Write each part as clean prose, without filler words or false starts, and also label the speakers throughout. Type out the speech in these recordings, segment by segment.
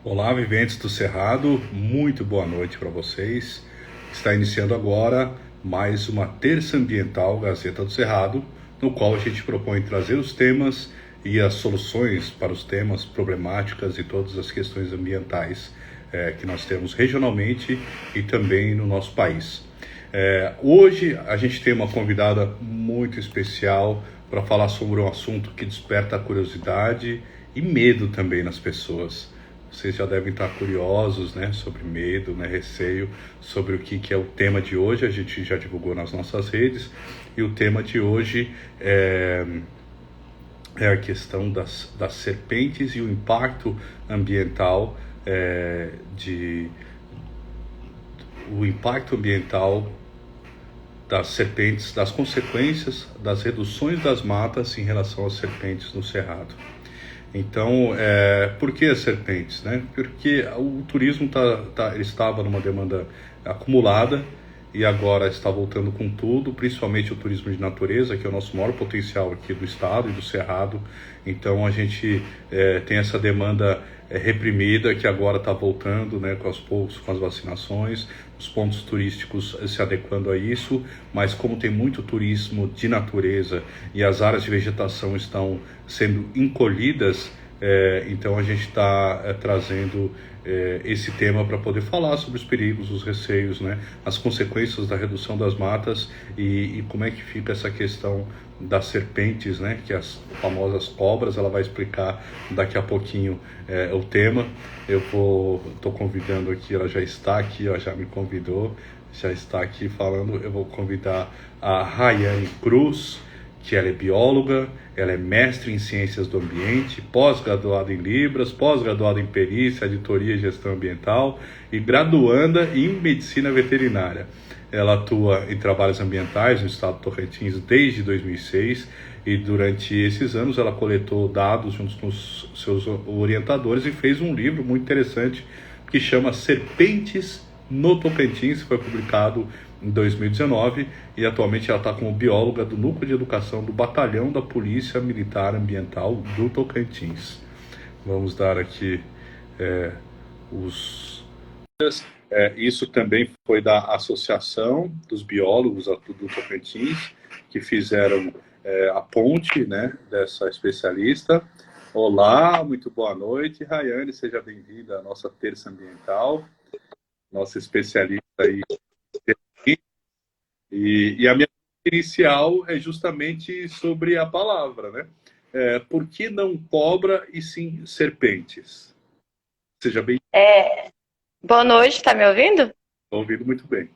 Speaker 1: Olá, viventes do Cerrado, muito boa noite para vocês. Está iniciando agora mais uma Terça Ambiental Gazeta do Cerrado, no qual a gente propõe trazer os temas e as soluções para os temas, problemáticas e todas as questões ambientais que nós temos regionalmente e também no nosso país. Hoje a gente tem uma convidada muito especial para falar sobre um assunto que desperta a curiosidade e medo também nas pessoas. Vocês já devem estar curiosos, né, sobre medo, né, receio, sobre o que é o tema de hoje. A gente já divulgou nas nossas redes. E o tema de hoje é a questão das serpentes e o impacto ambiental, o impacto ambiental das serpentes, das consequências das reduções das matas em relação às serpentes no Cerrado. Então, por que as serpentes, né? Porque o turismo ele estava numa demanda acumulada e agora está voltando com tudo, principalmente o turismo de natureza, que é o nosso maior potencial aqui do estado e do Cerrado. Então, a gente tem essa demanda reprimida que agora está voltando, né, aos poucos, com as vacinações, os pontos turísticos se adequando a isso, mas como tem muito turismo de natureza e as áreas de vegetação estão sendo encolhidas, então a gente está trazendo esse tema para poder falar sobre os perigos, os receios, né, as consequências da redução das matas e como é que fica essa questão das serpentes, né, que as famosas cobras. Ela vai explicar daqui a pouquinho o tema. Estou convidando aqui, ela já está aqui, ela já me convidou, já está aqui falando. Eu vou convidar a Rayane Cruz, que ela é bióloga, ela é mestre em Ciências do Ambiente, pós-graduada em Libras, pós-graduada em Perícia, Auditoria e Gestão Ambiental e graduanda em Medicina Veterinária. Ela atua em trabalhos ambientais no estado de Tocantins desde 2006 e durante esses anos ela coletou dados junto com os seus orientadores e fez um livro muito interessante que chama Serpentes no Tocantins, que foi publicado em 2019 e atualmente ela está como bióloga do Núcleo de Educação do Batalhão da Polícia Militar Ambiental do Tocantins. Vamos dar aqui isso também foi da Associação dos Biólogos do Tocantins, que fizeram a ponte, né, dessa especialista. Olá, muito boa noite, Rayane, seja bem-vinda à nossa Terça Ambiental, nossa especialista aí. E a minha inicial é justamente sobre a palavra, né? Por que não cobra e sim serpentes? Seja bem.
Speaker 2: Boa noite, tá me ouvindo?
Speaker 1: Estou ouvindo muito bem.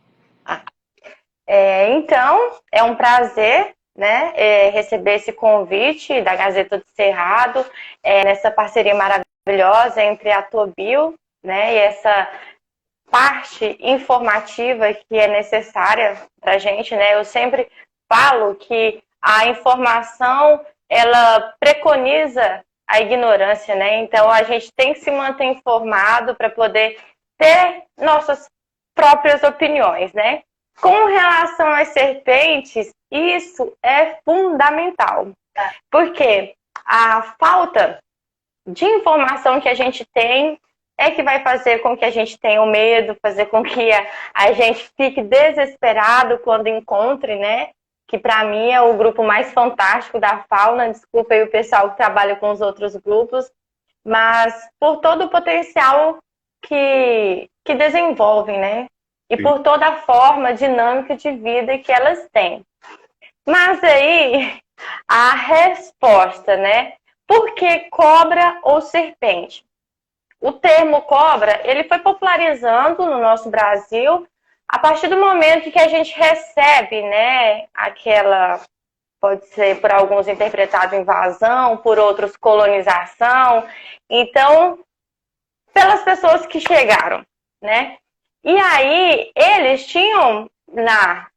Speaker 2: Então, é um prazer, né, receber esse convite da Gazeta do Cerrado, nessa parceria maravilhosa entre a Tobio, né, e essa parte informativa que é necessária para a gente, né? Eu sempre falo que a informação, ela preconiza a ignorância, né? Então, a gente tem que se manter informado para poder ter nossas próprias opiniões, né? Com relação às serpentes, isso é fundamental, porque a falta de informação que a gente tem é que vai fazer com que a gente tenha o medo, fazer com que a gente fique desesperado quando encontre, né? Que para mim é o grupo mais fantástico da fauna. Desculpa aí o pessoal que trabalha com os outros grupos, mas por todo o potencial que desenvolvem, né? E por toda a forma dinâmica de vida que elas têm. Mas aí, a resposta, né? Por que cobra ou serpente? O termo cobra, ele foi popularizando no nosso Brasil a partir do momento que a gente recebe, né, aquela, pode ser por alguns interpretado invasão, por outros colonização. Então, pelas pessoas que chegaram, né? E aí, eles tinham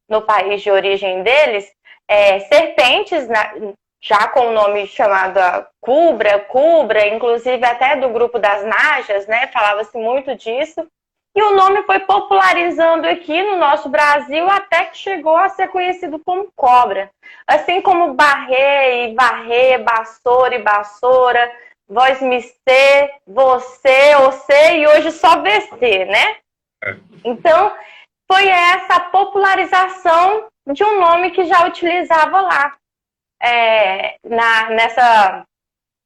Speaker 2: no país de origem deles serpentes, já com o nome chamado cubra, inclusive até do grupo das Najas, né? Falava-se muito disso. E o nome foi popularizando aqui no nosso Brasil até que chegou a ser conhecido como cobra. Assim como barrer e varrer, vassoura e vassoura, voz-me C, você, você e hoje só VC, né? Então, foi essa popularização de um nome que já utilizava lá,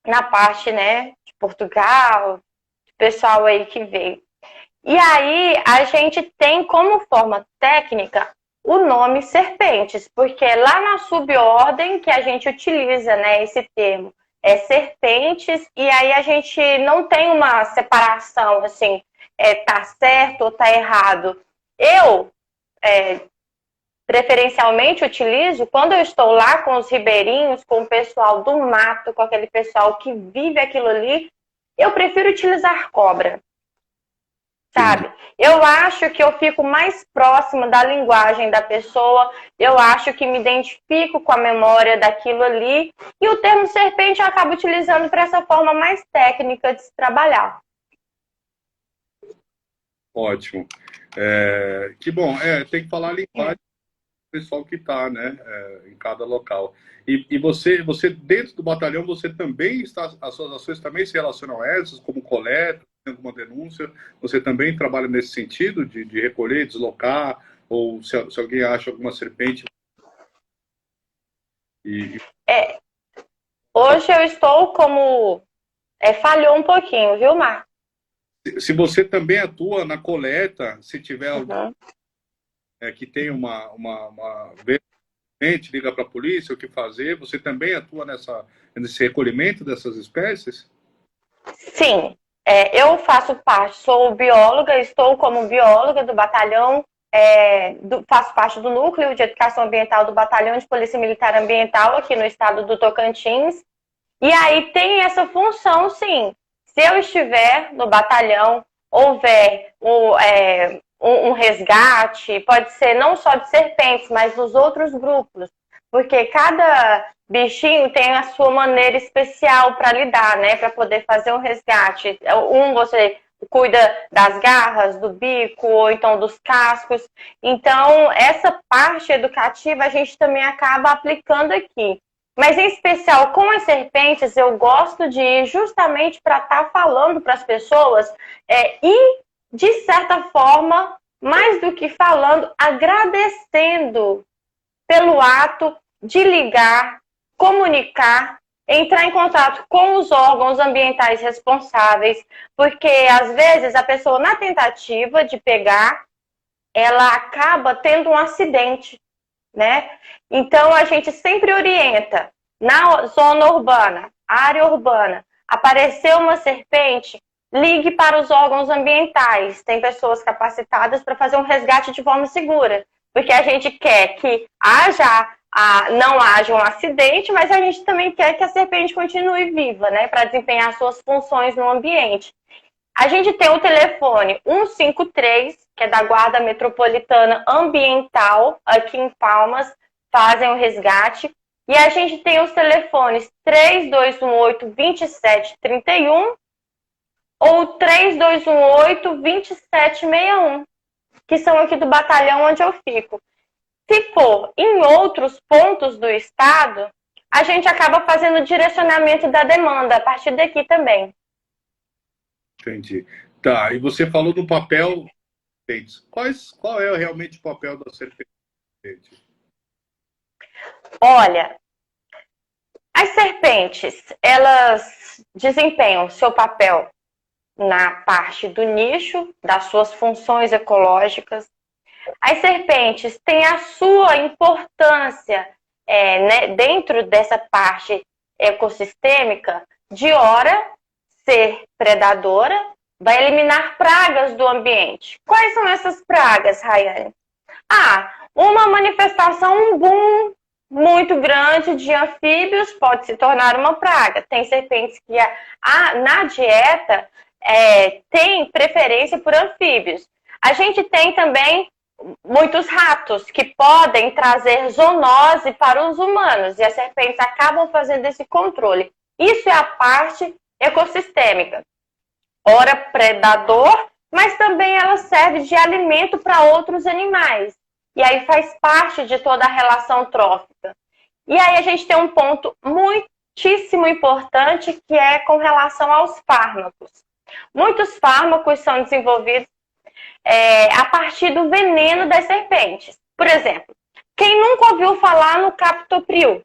Speaker 2: na parte, né, de Portugal, pessoal aí que veio. E aí, a gente tem como forma técnica o nome serpentes, porque lá na subordem que a gente utiliza, né, esse termo, serpentes, e aí a gente não tem uma separação, assim, tá certo ou tá errado. Eu, preferencialmente, utilizo quando eu estou lá com os ribeirinhos, com o pessoal do mato, com aquele pessoal que vive aquilo ali, eu prefiro utilizar cobra. Sabe? Eu acho que eu fico mais próxima da linguagem da pessoa, eu acho que me identifico com a memória daquilo ali, e o termo serpente eu acabo utilizando para essa forma mais técnica de se trabalhar.
Speaker 1: Ótimo. Que bom. Tem que falar a linguagem do pessoal que está, né, em cada local. E você, dentro do batalhão, você também as suas ações também se relacionam a essas, como coleta, alguma denúncia? Você também trabalha nesse sentido de recolher, deslocar, ou se alguém acha alguma serpente?
Speaker 2: Hoje eu estou como... falhou um pouquinho, viu, Marcos?
Speaker 1: Se você também atua na coleta, se tiver alguém que tem uma liga para a polícia, o que fazer, você também atua nesse recolhimento dessas espécies?
Speaker 2: Sim, eu faço parte, sou bióloga, estou como bióloga do batalhão, faço parte do núcleo de educação ambiental do Batalhão de Polícia Militar Ambiental aqui no estado do Tocantins, e aí tem essa função, sim. Se eu estiver no batalhão, houver um resgate, pode ser não só de serpentes, mas dos outros grupos, porque cada bichinho tem a sua maneira especial para lidar, né? Para poder fazer um resgate. Você cuida das garras, do bico, ou então dos cascos. Então, essa parte educativa a gente também acaba aplicando aqui. Mas, em especial, com as serpentes, eu gosto de ir justamente para estar falando para as pessoas e, de certa forma, mais do que falando, agradecendo pelo ato de ligar, comunicar, entrar em contato com os órgãos ambientais responsáveis, porque, às vezes, a pessoa, na tentativa de pegar, ela acaba tendo um acidente, né? Então, a gente sempre orienta, na zona urbana, área urbana, apareceu uma serpente, ligue para os órgãos ambientais. Tem pessoas capacitadas para fazer um resgate de forma segura, porque a gente quer que não haja um acidente, mas a gente também quer que a serpente continue viva, né, para desempenhar suas funções no ambiente. A gente tem o telefone 153, que é da Guarda Metropolitana Ambiental, aqui em Palmas, fazem o resgate. E a gente tem os telefones 3218-2731 ou 3218-2761, que são aqui do batalhão onde eu fico. Se for em outros pontos do estado, a gente acaba fazendo o direcionamento da demanda a partir daqui também.
Speaker 1: Entendi. Tá, e você falou do papel. Qual é realmente o papel da serpente?
Speaker 2: Olha, as serpentes, elas desempenham seu papel na parte do nicho, das suas funções ecológicas. As serpentes têm a sua importância né, dentro dessa parte ecossistêmica de hora ser predadora, vai eliminar pragas do ambiente. Quais são essas pragas, Rayane? Uma manifestação, um boom muito grande de anfíbios pode se tornar uma praga. Tem serpentes que na dieta tem preferência por anfíbios. A gente tem também muitos ratos que podem trazer zoonose para os humanos e as serpentes acabam fazendo esse controle. Isso é a parte ecossistêmica. Ora predador, mas também ela serve de alimento para outros animais. E aí faz parte de toda a relação trófica. E aí a gente tem um ponto muito muitíssimo importante, que é com relação aos fármacos. Muitos fármacos são desenvolvidos a partir do veneno das serpentes. Por exemplo, quem nunca ouviu falar no captopril,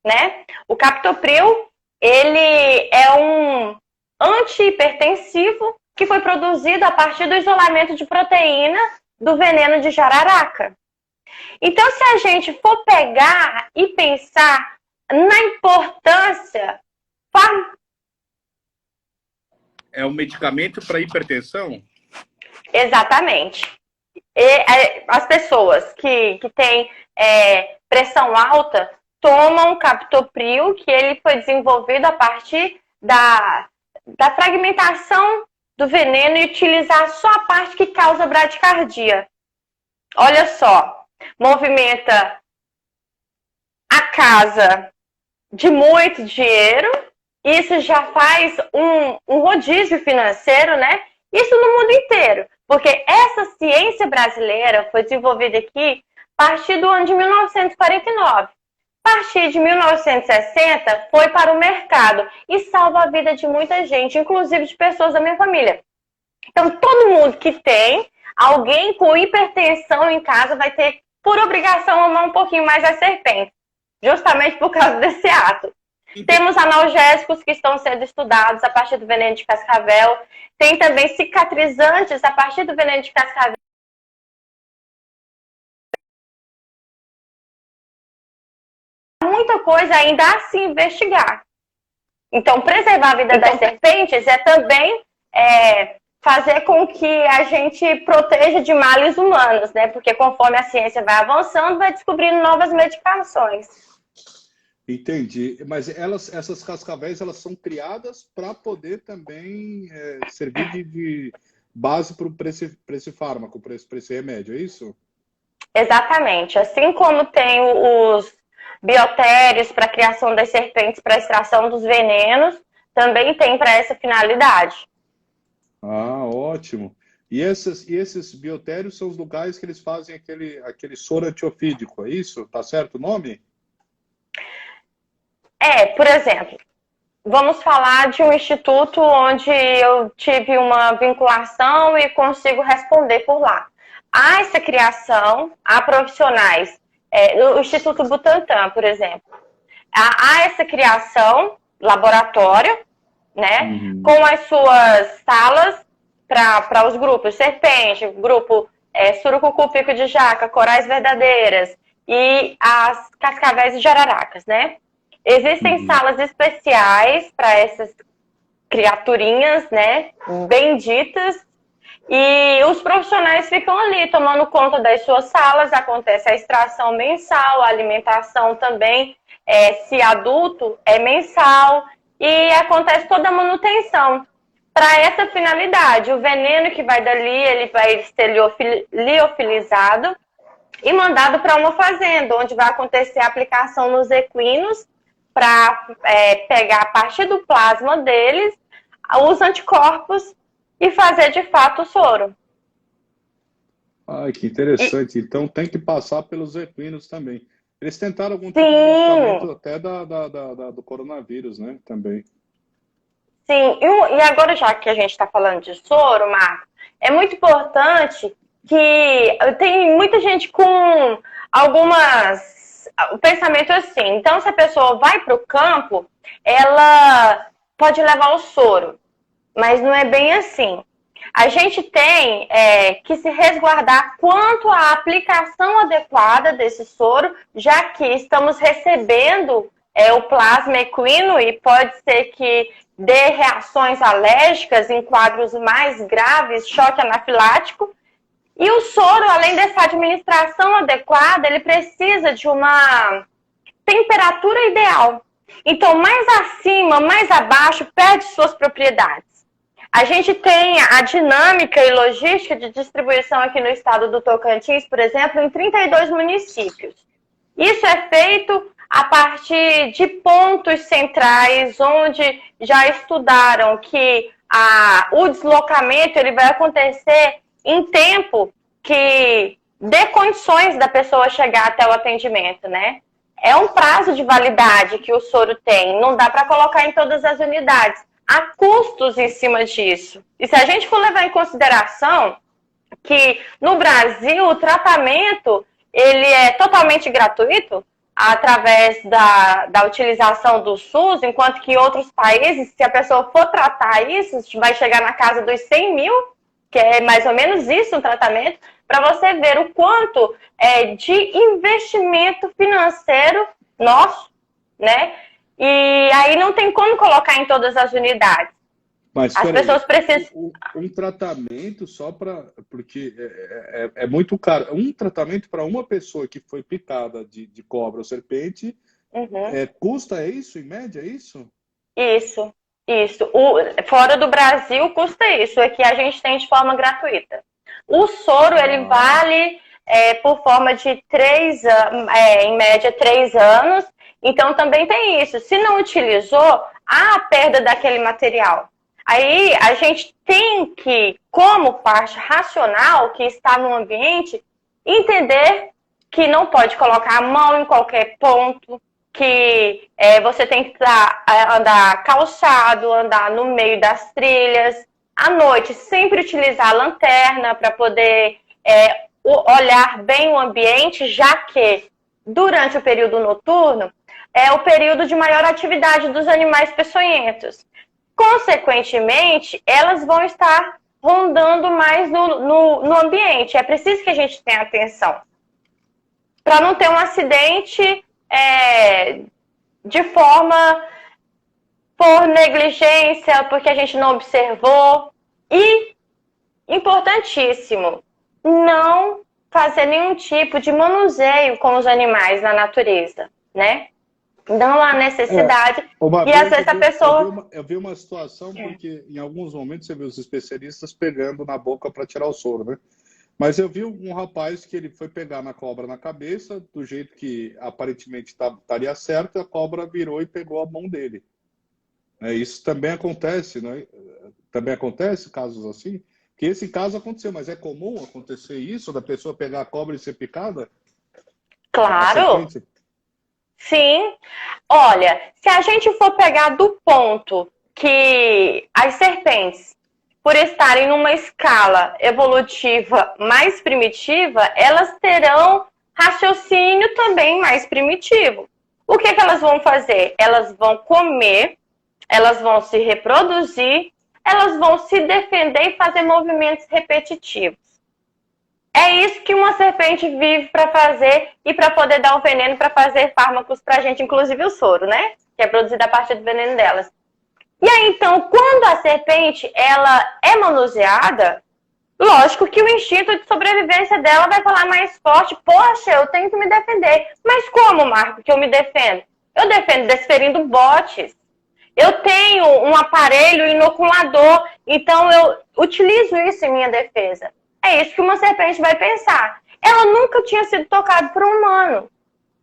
Speaker 2: né? O captopril, ele é um antihipertensivo que foi produzido a partir do isolamento de proteína do veneno de jararaca. Então, se a gente for pegar e pensar na importância...
Speaker 1: É um medicamento para hipertensão?
Speaker 2: Exatamente. As pessoas que têm pressão alta tomam captopril, que ele foi desenvolvido a partir da fragmentação do veneno e utilizar só a parte que causa bradicardia. Olha só, movimenta a casa de muito dinheiro, isso já faz um rodízio financeiro, né? Isso no mundo inteiro, porque essa ciência brasileira foi desenvolvida aqui a partir do ano de 1949. A partir de 1960, foi para o mercado e salva a vida de muita gente, inclusive de pessoas da minha família. Então, todo mundo que tem alguém com hipertensão em casa vai ter, por obrigação, amar um pouquinho mais as serpentes, justamente por causa desse ato. Temos analgésicos que estão sendo estudados a partir do veneno de cascavel. Tem também cicatrizantes a partir do veneno de cascavel. Muita coisa ainda a se investigar. Então, preservar a vida das serpentes é também fazer com que a gente proteja de males humanos, né? Porque conforme a ciência vai avançando, vai descobrindo novas medicações.
Speaker 1: Entendi. Mas essas cascavéis, elas são criadas para poder também servir de base para esse fármaco, para esse remédio, é isso?
Speaker 2: Exatamente. Assim como tem os biotérios para a criação das serpentes, para a extração dos venenos, também tem para essa finalidade.
Speaker 1: Ah, ótimo. E esses biotérios são os lugares que eles fazem aquele soro antiofídico, é isso? Tá certo o nome?
Speaker 2: Por exemplo, vamos falar de um instituto onde eu tive uma vinculação e consigo responder por lá. Há essa criação, há profissionais, o Instituto Butantan, por exemplo. Há essa criação, laboratório, né, com as suas salas para os grupos serpente, grupo surucucu, pico de jaca, corais verdadeiras e as cascavéis e jararacas, né? Existem salas especiais para essas criaturinhas, né, benditas, e os profissionais ficam ali tomando conta das suas salas. Acontece a extração mensal, a alimentação também, se adulto, é mensal, e acontece toda a manutenção. Para essa finalidade, o veneno que vai dali, ele vai ser liofilizado e mandado para uma fazenda, onde vai acontecer a aplicação nos equinos, para pegar a partir do plasma deles os anticorpos e fazer de fato o soro.
Speaker 1: Ai, que interessante. Então tem que passar pelos equinos também. Eles tentaram algum tipo de medicamento até do coronavírus, né? Também.
Speaker 2: Sim, e agora já que a gente está falando de soro, Marco, é muito importante que tem muita gente com o pensamento assim. Então, se a pessoa vai para o campo, ela pode levar o soro, mas não é bem assim. A gente tem que se resguardar quanto à aplicação adequada desse soro, já que estamos recebendo o plasma equino e pode ser que dê reações alérgicas em quadros mais graves, choque anafilático. E o soro, além dessa administração adequada, ele precisa de uma temperatura ideal. Então, mais acima, mais abaixo, perde suas propriedades. A gente tem a dinâmica e logística de distribuição aqui no estado do Tocantins, por exemplo, em 32 municípios. Isso é feito a partir de pontos centrais, onde já estudaram que o deslocamento ele vai acontecer em tempo que dê condições da pessoa chegar até o atendimento, né? É um prazo de validade que o soro tem, não dá para colocar em todas as unidades. Há custos em cima disso. E se a gente for levar em consideração que no Brasil o tratamento ele é totalmente gratuito através da utilização do SUS, enquanto que em outros países, se a pessoa for tratar isso, vai chegar na casa dos 100 mil, que é mais ou menos isso um tratamento, para você ver o quanto é de investimento financeiro nosso, né? E aí não tem como colocar em todas as unidades.
Speaker 1: Mas
Speaker 2: as pessoas precisam...
Speaker 1: Um tratamento só para... Porque é muito caro. Um tratamento para uma pessoa que foi picada de cobra ou serpente, custa isso, em média, é isso?
Speaker 2: Isso. Fora do Brasil custa isso. Aqui a gente tem de forma gratuita. O soro, ele vale por forma de 3 anos, em média 3 anos. Então também tem isso. Se não utilizou, há a perda daquele material. Aí a gente tem que, como parte racional que está no ambiente, entender que não pode colocar a mão em qualquer ponto, que você tem que andar calçado, andar no meio das trilhas. À noite, sempre utilizar a lanterna para poder olhar bem o ambiente, já que durante o período noturno é o período de maior atividade dos animais peçonhentos. Consequentemente, elas vão estar rondando mais no ambiente. É preciso que a gente tenha atenção para não ter um acidente de forma por negligência, porque a gente não observou. E, importantíssimo, não fazer nenhum tipo de manuseio com os animais na natureza, né? Não há necessidade. E às vezes a pessoa...
Speaker 1: Eu vi uma situação, porque em alguns momentos você vê os especialistas pegando na boca para tirar o soro, né? Mas eu vi um rapaz que ele foi pegar na cobra na cabeça, do jeito que aparentemente estaria certo, a cobra virou e pegou a mão dele. Isso também acontece, né? Também acontece casos assim? Que esse caso aconteceu, mas é comum acontecer isso, da pessoa pegar a cobra e ser picada?
Speaker 2: Claro! Sim. Olha, se a gente for pegar do ponto que as serpentes, por estarem numa escala evolutiva mais primitiva, elas terão raciocínio também mais primitivo. O que elas vão fazer? Elas vão comer, elas vão se reproduzir, elas vão se defender e fazer movimentos repetitivos. É isso que uma serpente vive para fazer e para poder dar o veneno para fazer fármacos para a gente, inclusive o soro, né? Que é produzido a partir do veneno delas. E aí, então, quando a serpente ela é manuseada, lógico que o instinto de sobrevivência dela vai falar mais forte. Poxa, eu tenho que me defender. Mas como, Marco, que eu me defendo? Eu defendo desferindo botes. Eu tenho um aparelho inoculador, então eu utilizo isso em minha defesa. É isso que uma serpente vai pensar. Ela nunca tinha sido tocada por um humano.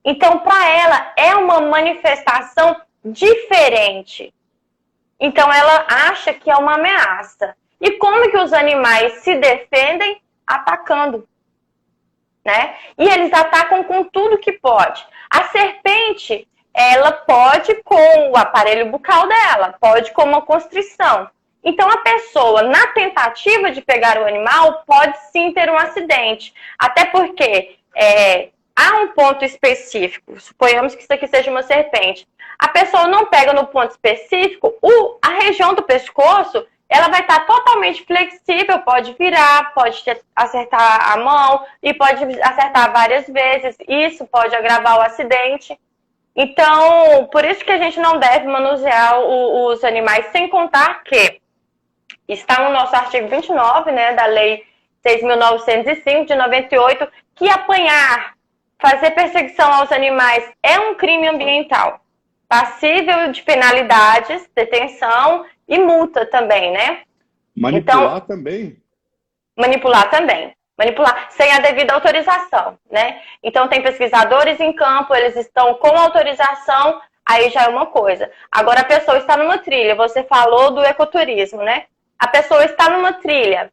Speaker 2: Então, para ela, é uma manifestação diferente. Então, ela acha que é uma ameaça. E como que os animais se defendem? Atacando. Né? E eles atacam com tudo que pode. A serpente, ela pode com o aparelho bucal dela, pode com uma constrição. Então, a pessoa, na tentativa de pegar o animal, pode sim ter um acidente. Até porque há um ponto específico. Suponhamos que isso aqui seja uma serpente. A pessoa não pega no ponto específico, a região do pescoço, ela vai estar totalmente flexível, pode virar, pode acertar a mão e pode acertar várias vezes. Isso pode agravar o acidente. Então, por isso que a gente não deve manusear os animais, sem contar que está no nosso artigo 29, né, da Lei 6.905, de 98, que apanhar, fazer perseguição aos animais é um crime ambiental, passível de penalidades, detenção e multa também, né?
Speaker 1: Manipular também?
Speaker 2: Manipular também. Manipular sem a devida autorização, né? Então tem pesquisadores em campo, eles estão com autorização, aí já é uma coisa. Agora a pessoa está numa trilha, você falou do ecoturismo, né? A pessoa está numa trilha,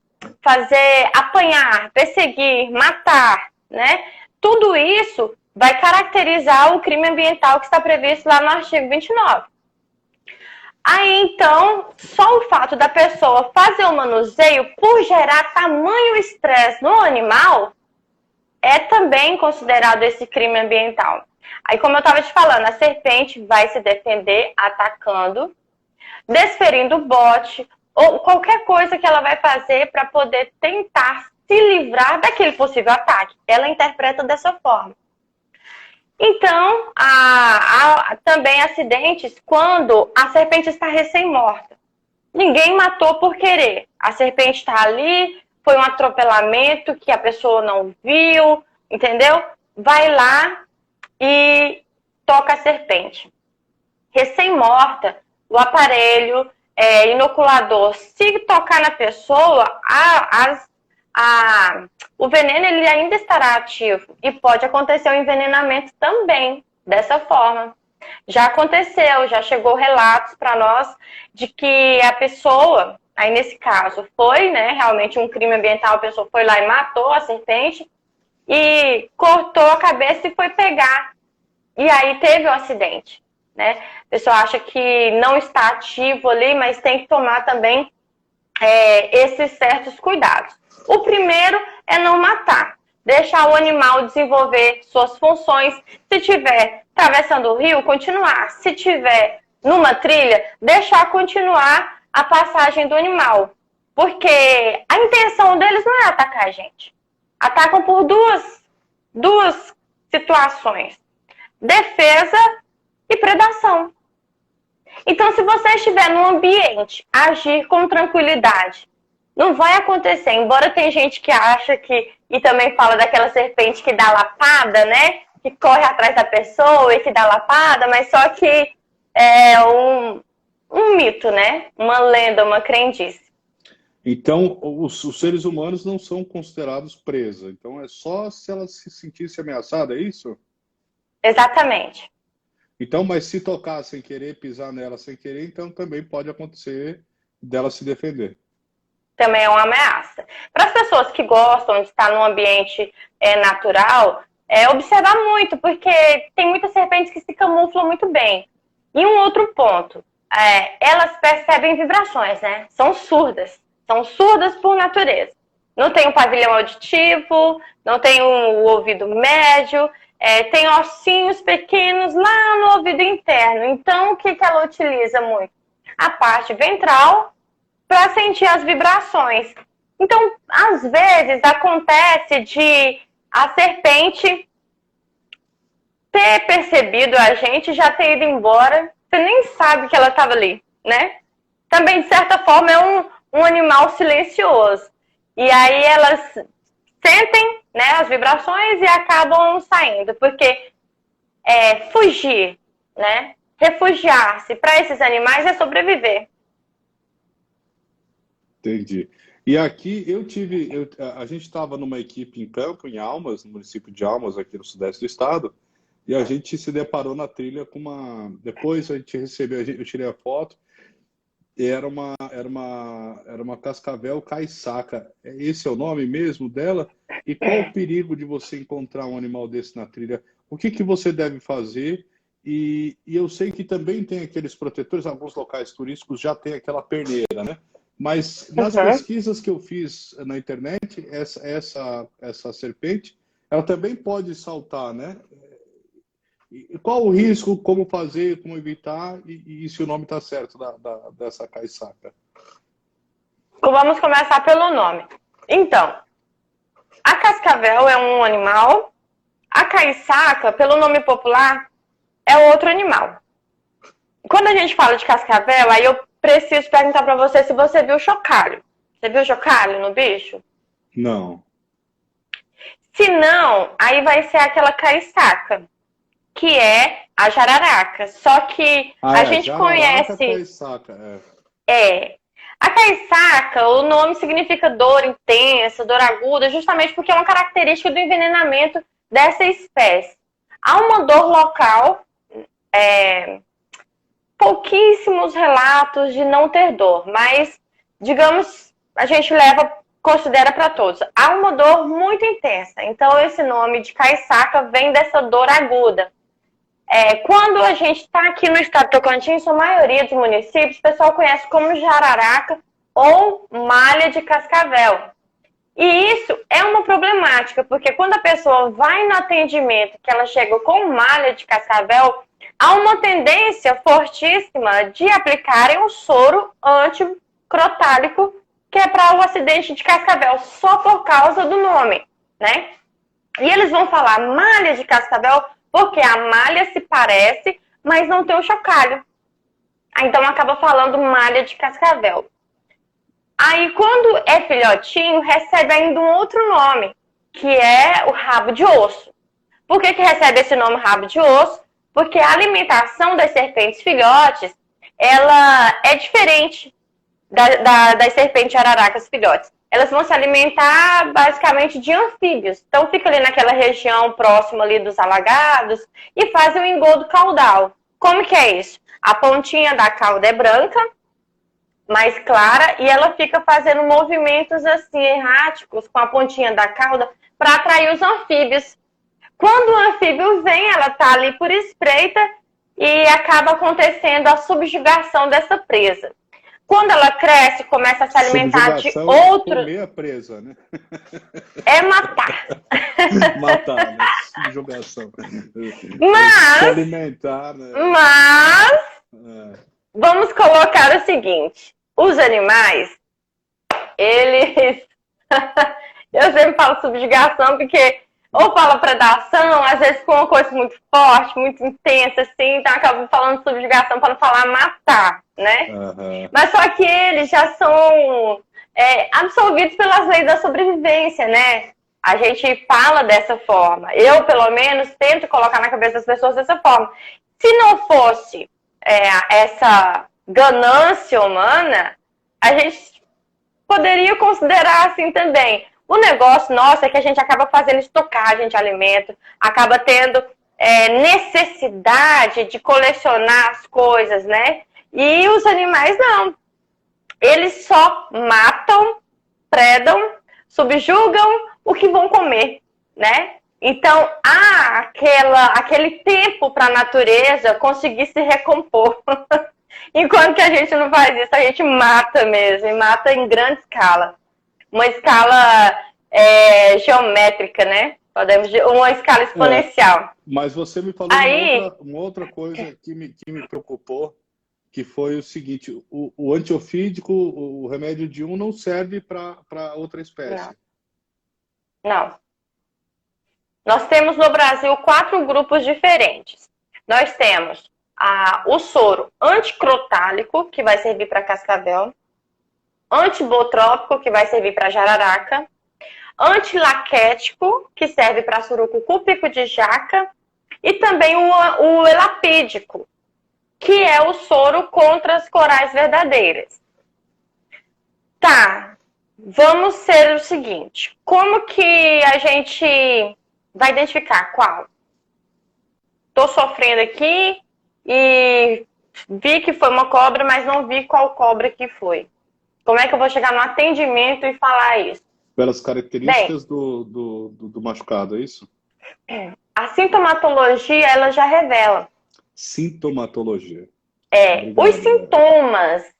Speaker 2: apanhar, perseguir, matar, né? Tudo isso vai caracterizar o crime ambiental que está previsto lá no artigo 29. Aí, então, só o fato da pessoa fazer o manuseio por gerar tamanho estresse no animal é também considerado esse crime ambiental. Aí, como eu estava te falando, a serpente vai se defender atacando, desferindo o bote, ou qualquer coisa que ela vai fazer para poder tentar se livrar daquele possível ataque. Ela interpreta dessa forma. Então, há também acidentes quando a serpente está recém-morta. Ninguém matou por querer. A serpente está ali, foi um atropelamento que a pessoa não viu, entendeu? Vai lá e toca a serpente. Recém-morta, o aparelho inoculador, se tocar na pessoa, o veneno ele ainda estará ativo e pode acontecer o envenenamento também dessa forma. Já aconteceu, já chegou relatos para nós de que a pessoa, aí nesse caso foi, né, realmente um crime ambiental, a pessoa foi lá e matou a serpente e cortou a cabeça e foi pegar. E aí teve o acidente, né? A pessoa acha que não está ativo ali, mas tem que tomar também esses certos cuidados. O primeiro é não matar, deixar o animal desenvolver suas funções. Se estiver atravessando o rio, continuar. Se estiver numa trilha, deixar continuar a passagem do animal. Porque a intenção deles não é atacar a gente. Atacam por duas situações: defesa e predação. Então, se você estiver num ambiente, agir com tranquilidade, não vai acontecer. Embora tem gente que acha que, e também fala daquela serpente que dá lapada, né? Que corre atrás da pessoa e que dá lapada, mas só que é um mito, né? Uma lenda, uma crendice.
Speaker 1: Então, os seres humanos não são considerados presa. Então, é só se ela se sentisse ameaçada, é isso?
Speaker 2: Exatamente.
Speaker 1: Então, mas se tocar sem querer, pisar nela sem querer, então também pode acontecer dela se defender.
Speaker 2: Também é uma ameaça. Para as pessoas que gostam de estar num ambiente natural, observar muito, porque tem muitas serpentes que se camuflam muito bem. E um outro ponto, elas percebem vibrações, né? São surdas por natureza. Não tem um pavilhão auditivo, não tem o ouvido médio, tem ossinhos pequenos lá no ouvido interno. Então, o que ela utiliza muito? A parte ventral, para sentir as vibrações. Então, às vezes, acontece de a serpente ter percebido a gente, já ter ido embora, você nem sabe que ela estava ali, né? Também, de certa forma, é um animal silencioso. E aí elas sentem, né, as vibrações e acabam saindo, porque fugir, né, refugiar-se para esses animais é sobreviver.
Speaker 1: Entendi. E aqui a gente estava numa equipe em campo, em Almas, no município de Almas, aqui no sudeste do estado, e a gente se deparou na trilha com depois a gente recebeu, eu tirei a foto, e era uma cascavel caiçaca. Esse é o nome mesmo dela? E qual o perigo de você encontrar um animal desse na trilha? O que você deve fazer? E eu sei que também tem aqueles protetores, alguns locais turísticos já tem aquela perneira, né? Mas nas pesquisas que eu fiz na internet, essa serpente, ela também pode saltar, né? E qual o risco, como fazer, como evitar, e se o nome está certo dessa caiçaca?
Speaker 2: Vamos começar pelo nome. Então, a cascavel é um animal, a caiçaca, pelo nome popular, é outro animal. Quando a gente fala de cascavel, aí eu preciso perguntar para você se você viu chocalho. Você viu chocalho no bicho?
Speaker 1: Não.
Speaker 2: Se não, aí vai ser aquela caiçaca, que é a jararaca. Só que a gente conhece...
Speaker 1: Caiçaca,
Speaker 2: A caiçaca, o nome significa dor intensa, dor aguda, justamente porque é uma característica do envenenamento dessa espécie. Há uma dor local... pouquíssimos relatos de não ter dor, mas, digamos, a gente leva considera para todos. Há uma dor muito intensa. Então, esse nome de caiçaca vem dessa dor aguda. Quando a gente está aqui no estado de Tocantins, a maioria dos municípios, o pessoal conhece como jararaca ou malha de cascavel. E isso é uma problemática, porque quando a pessoa vai no atendimento, que ela chega com malha de cascavel, há uma tendência fortíssima de aplicarem um soro anticrotálico, que é para o acidente de cascavel, só por causa do nome, né? E eles vão falar malha de cascavel porque a malha se parece, mas não tem o chocalho. Então acaba falando malha de cascavel. Aí quando é filhotinho, recebe ainda um outro nome, que é o rabo de osso. Por que recebe esse nome rabo de osso? Porque a alimentação das serpentes filhotes, ela é diferente das serpentes jararacas filhotes. Elas vão se alimentar basicamente de anfíbios. Então fica ali naquela região próxima ali dos alagados e fazem o engodo caudal. Como que é isso? A pontinha da cauda é branca, mais clara, e ela fica fazendo movimentos assim erráticos com a pontinha da cauda para atrair os anfíbios. Quando o anfíbio vem, ela está ali por espreita e acaba acontecendo a subjugação dessa presa. Quando ela cresce, começa a se alimentar de outros...
Speaker 3: Comer a presa, né?
Speaker 2: É matar.
Speaker 3: Matar, né? Subjugação.
Speaker 2: Mas...
Speaker 3: Se alimentar, né?
Speaker 2: Vamos colocar o seguinte. Os animais, eles... Eu sempre falo subjugação porque... Ou fala predação, às vezes com uma coisa muito forte, muito intensa, assim, então acaba falando subjugação para não falar matar, né?
Speaker 3: Uhum.
Speaker 2: Mas só que eles já são absolvidos pelas leis da sobrevivência, né? A gente fala dessa forma. Eu, pelo menos, tento colocar na cabeça das pessoas dessa forma. Se não fosse essa ganância humana, a gente poderia considerar assim também. O negócio nosso é que a gente acaba fazendo estocagem de alimento, acaba tendo necessidade de colecionar as coisas, né? E os animais não. Eles só matam, predam, subjugam o que vão comer, né? Então, há aquele tempo para a natureza conseguir se recompor. Enquanto que a gente não faz isso, a gente mata mesmo, e mata em grande escala. Uma escala geométrica, né? Uma escala exponencial.
Speaker 3: Mas você me falou uma outra coisa que me preocupou, que foi o seguinte: o antiofídico, o remédio de um não serve para outra espécie.
Speaker 2: Não. Nós temos no Brasil 4 grupos diferentes. Nós temos o soro anticrotálico, que vai servir para cascavel, antibotrópico, que vai servir para jararaca, antilaquético, que serve para surucucu, pico de jaca, e também o elapídico, que é o soro contra as corais verdadeiras. Tá, vamos ser o seguinte, como que a gente vai identificar qual? Tô sofrendo aqui e vi que foi uma cobra, mas não vi qual cobra que foi. Como é que eu vou chegar no atendimento e falar isso?
Speaker 3: Pelas características do machucado, é isso?
Speaker 2: A sintomatologia, ela já revela.
Speaker 3: Sintomatologia.
Speaker 2: Os sintomas.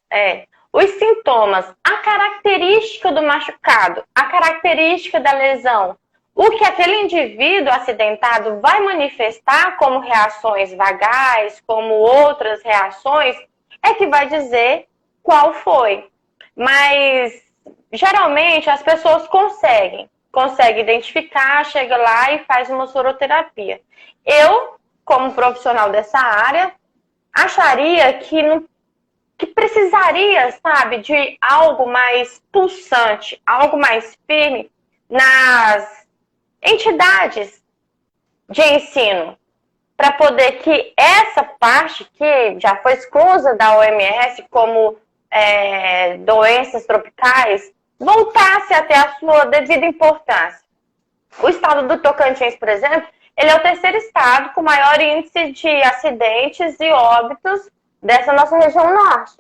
Speaker 2: Os sintomas, a característica do machucado, a característica da lesão, o que aquele indivíduo acidentado vai manifestar como reações vagais, como outras reações, é que vai dizer qual foi. Mas, geralmente, as pessoas conseguem identificar, chega lá e faz uma soroterapia. Eu, como profissional dessa área, acharia que precisaria, sabe, de algo mais pulsante, algo mais firme nas entidades de ensino, para poder que essa parte que já foi exclusa da OMS como doenças tropicais, voltasse a ter a sua devida importância. O estado do Tocantins, por exemplo, ele é o 3º estado com maior índice de acidentes e óbitos dessa nossa região norte.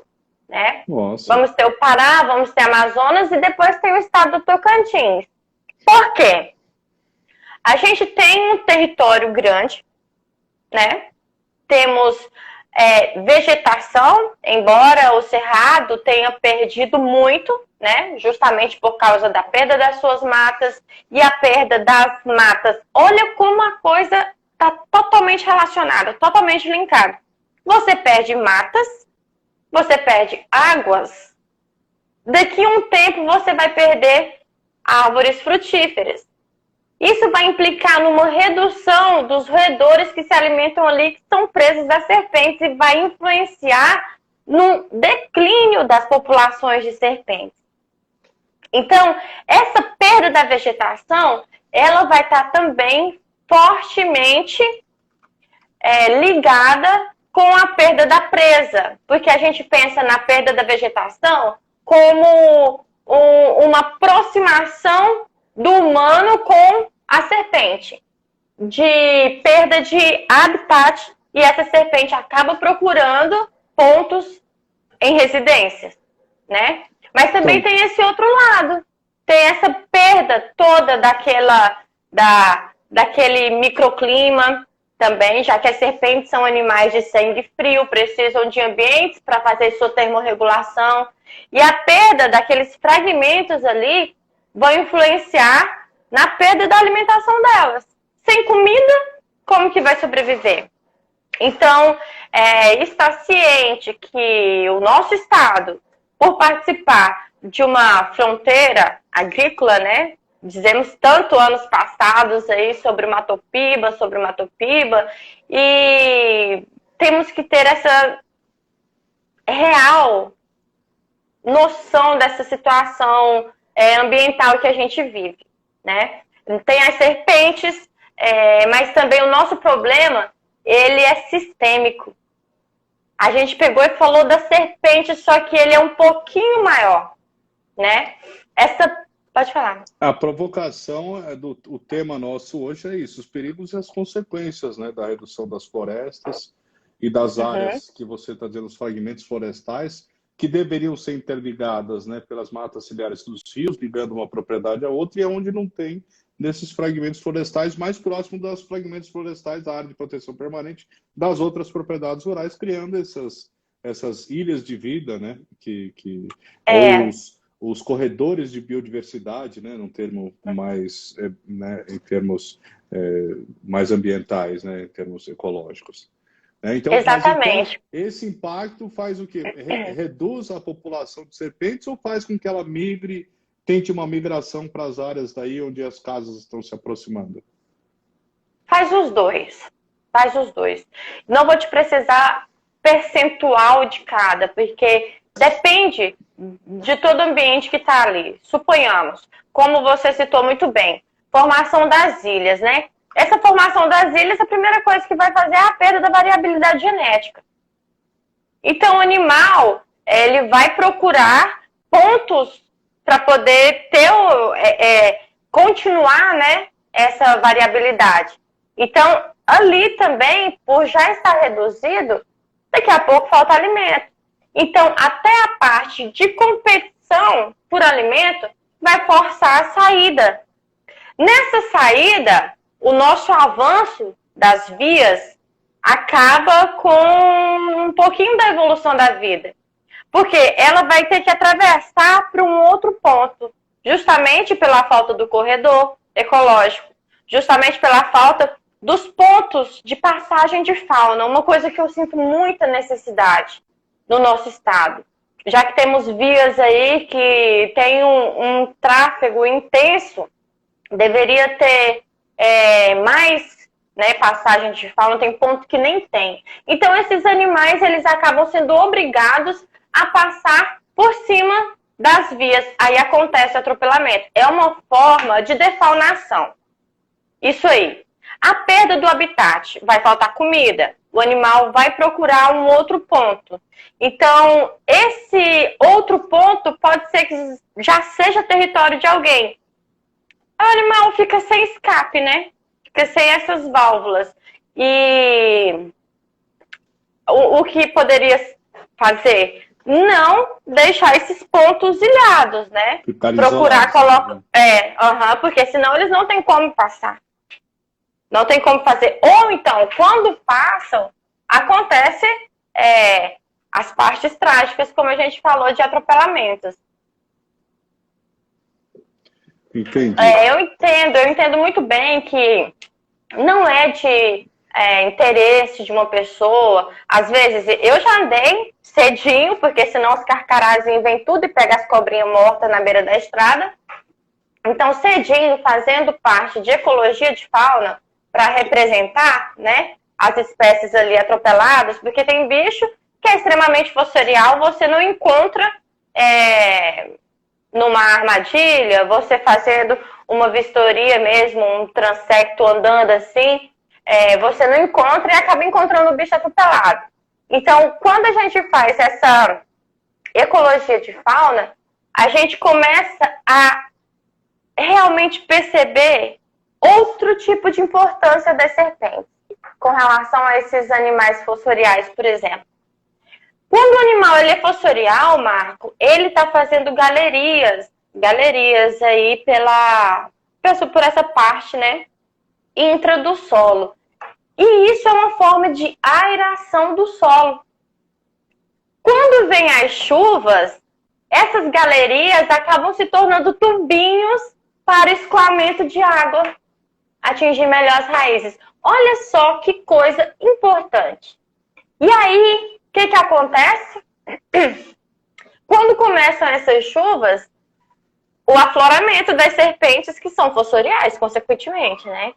Speaker 2: né?
Speaker 3: Nossa.
Speaker 2: Vamos ter o Pará, vamos ter Amazonas e depois tem o estado do Tocantins. Por quê? A gente tem um território grande, né? Temos vegetação, embora o Cerrado tenha perdido muito, né? Justamente por causa da perda das suas matas e a perda das matas. Olha como a coisa está totalmente relacionada, totalmente linkada. Você perde matas, você perde águas. Daqui a um tempo você vai perder árvores frutíferas. Isso vai implicar numa redução dos roedores que se alimentam ali, que estão presos às serpentes, e vai influenciar no declínio das populações de serpentes. Então, essa perda da vegetação, ela vai estar também fortemente ligada com a perda da presa, porque a gente pensa na perda da vegetação como uma aproximação do humano com a serpente, de perda de habitat, e essa serpente acaba procurando pontos em residências, né? Mas também tem esse outro lado, tem essa perda toda daquele microclima também, já que as serpentes são animais de sangue frio, precisam de ambientes para fazer sua termorregulação, e a perda daqueles fragmentos ali vão influenciar na perda da alimentação delas. Sem comida, como que vai sobreviver? Então, está ciente que o nosso estado, por participar de uma fronteira agrícola, né? Dizemos tanto anos passados aí sobre Matopiba, e temos que ter essa real noção dessa situação ambiental que a gente vive, né? Tem as serpentes, mas também o nosso problema, ele é sistêmico. A gente pegou e falou da serpente, só que ele é um pouquinho maior, né? Pode falar.
Speaker 3: A provocação o tema nosso hoje é isso, os perigos e as consequências, né, da redução das florestas e das áreas que você está dizendo, os fragmentos florestais, que deveriam ser interligadas, né, pelas matas ciliares dos rios, ligando uma propriedade a outra, e é onde não tem nesses fragmentos florestais, mais próximo dos fragmentos florestais da área de proteção permanente das outras propriedades rurais, criando essas ilhas de vida, né, ou os corredores de biodiversidade, né, num termo mais, né, em termos mais ambientais, né, em termos ecológicos. Então,
Speaker 2: exatamente.
Speaker 3: Então, esse impacto faz o quê? Reduz a população de serpentes ou faz com que ela tente uma migração para as áreas daí onde as casas estão se aproximando?
Speaker 2: Faz os dois. Não vou te precisar percentual de cada, porque depende de todo o ambiente que está ali. Suponhamos, como você citou muito bem, formação das ilhas, né? Essa formação das ilhas, a primeira coisa que vai fazer é a perda da variabilidade genética. Então, o animal, ele vai procurar pontos para poder continuar, né, essa variabilidade. Então, ali também, por já estar reduzido, daqui a pouco falta alimento. Então, até a parte de competição por alimento vai forçar a saída. Nessa saída, o nosso avanço das vias acaba com um pouquinho da evolução da vida. Porque ela vai ter que atravessar para um outro ponto, justamente pela falta do corredor ecológico, justamente pela falta dos pontos de passagem de fauna, uma coisa que eu sinto muita necessidade no nosso estado. Já que temos vias aí que tem um tráfego intenso, deveria ter mais, né, passagem de fauna, tem ponto que nem tem. Então, esses animais, eles acabam sendo obrigados a passar por cima das vias. Aí acontece o atropelamento. É uma forma de defaunação. Isso aí. A perda do habitat. Vai faltar comida. O animal vai procurar um outro ponto. Então, esse outro ponto pode ser que já seja território de alguém. O animal fica sem escape, né? Fica sem essas válvulas. E o que poderia fazer? não deixar esses pontos ilhados, né?
Speaker 3: Ficar
Speaker 2: Procurar
Speaker 3: isolados,
Speaker 2: colocar. Porque senão eles não têm como passar. Não tem como fazer. Ou então, quando passam, acontece as partes trágicas, como a gente falou, de atropelamentos.
Speaker 3: Entendi.
Speaker 2: Eu entendo muito bem que não é de interesse de uma pessoa. Às vezes, eu já andei cedinho, porque senão os carcarazinhos vêm tudo e pegam as cobrinhas mortas na beira da estrada. Então, cedinho, fazendo parte de ecologia de fauna, para representar, né, as espécies ali atropeladas, porque tem bicho que é extremamente fossorial, você não encontra numa armadilha, você fazendo uma vistoria mesmo, um transecto andando assim, você não encontra e acaba encontrando o bicho atropelado. Então, quando a gente faz essa ecologia de fauna, a gente começa a realmente perceber outro tipo de importância das serpentes com relação a esses animais fossoriais, por exemplo. Quando o animal ele é fossorial, Marco, ele está fazendo galerias aí por essa parte, né, intra do solo. E isso é uma forma de aeração do solo. Quando vem as chuvas, essas galerias acabam se tornando tubinhos para escoamento de água, atingir melhor as raízes. Olha só que coisa importante. E aí, o que acontece? Quando começam essas chuvas, o afloramento das serpentes que são fossoriais, consequentemente, né?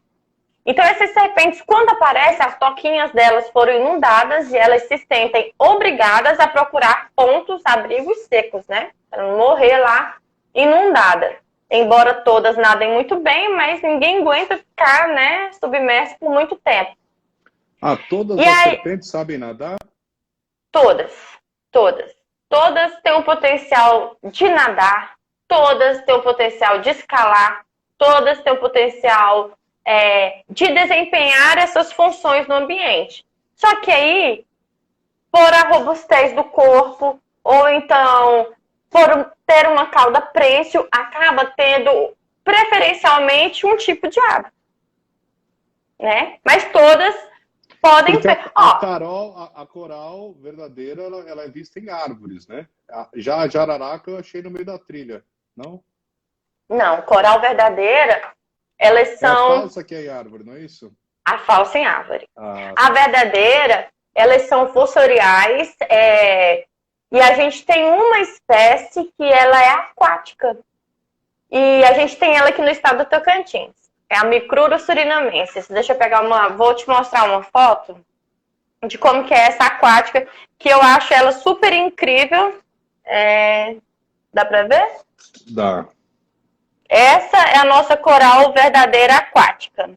Speaker 2: Então, essas serpentes, quando aparecem, as toquinhas delas foram inundadas e elas se sentem obrigadas a procurar pontos, abrigos secos, né? Para não morrer lá inundada. Embora todas nadem muito bem, mas ninguém aguenta ficar, né, submerso por muito tempo.
Speaker 3: Todas as serpentes sabem nadar?
Speaker 2: Todas. Todas têm o potencial de nadar, todas têm o potencial de escalar, todas têm o potencial de desempenhar essas funções no ambiente. Só que aí, por a robustez do corpo, ou então por ter uma cauda prênsil, acaba tendo preferencialmente um tipo de ave, né? Mas todas podem...
Speaker 3: A coral verdadeira, ela é vista em árvores, né? Já a jararaca eu achei no meio da trilha, não?
Speaker 2: Não, coral verdadeira, elas são...
Speaker 3: A falsa que é em árvore, não é isso?
Speaker 2: A falsa em árvore. A verdadeira, elas são fossoriais, e a gente tem uma espécie que ela é aquática. E a gente tem ela aqui no estado do Tocantins. É a Micrura surinamensis. Deixa eu pegar vou te mostrar uma foto de como que é essa aquática, que eu acho ela super incrível. Dá pra ver?
Speaker 3: Dá.
Speaker 2: Essa é a nossa coral verdadeira aquática.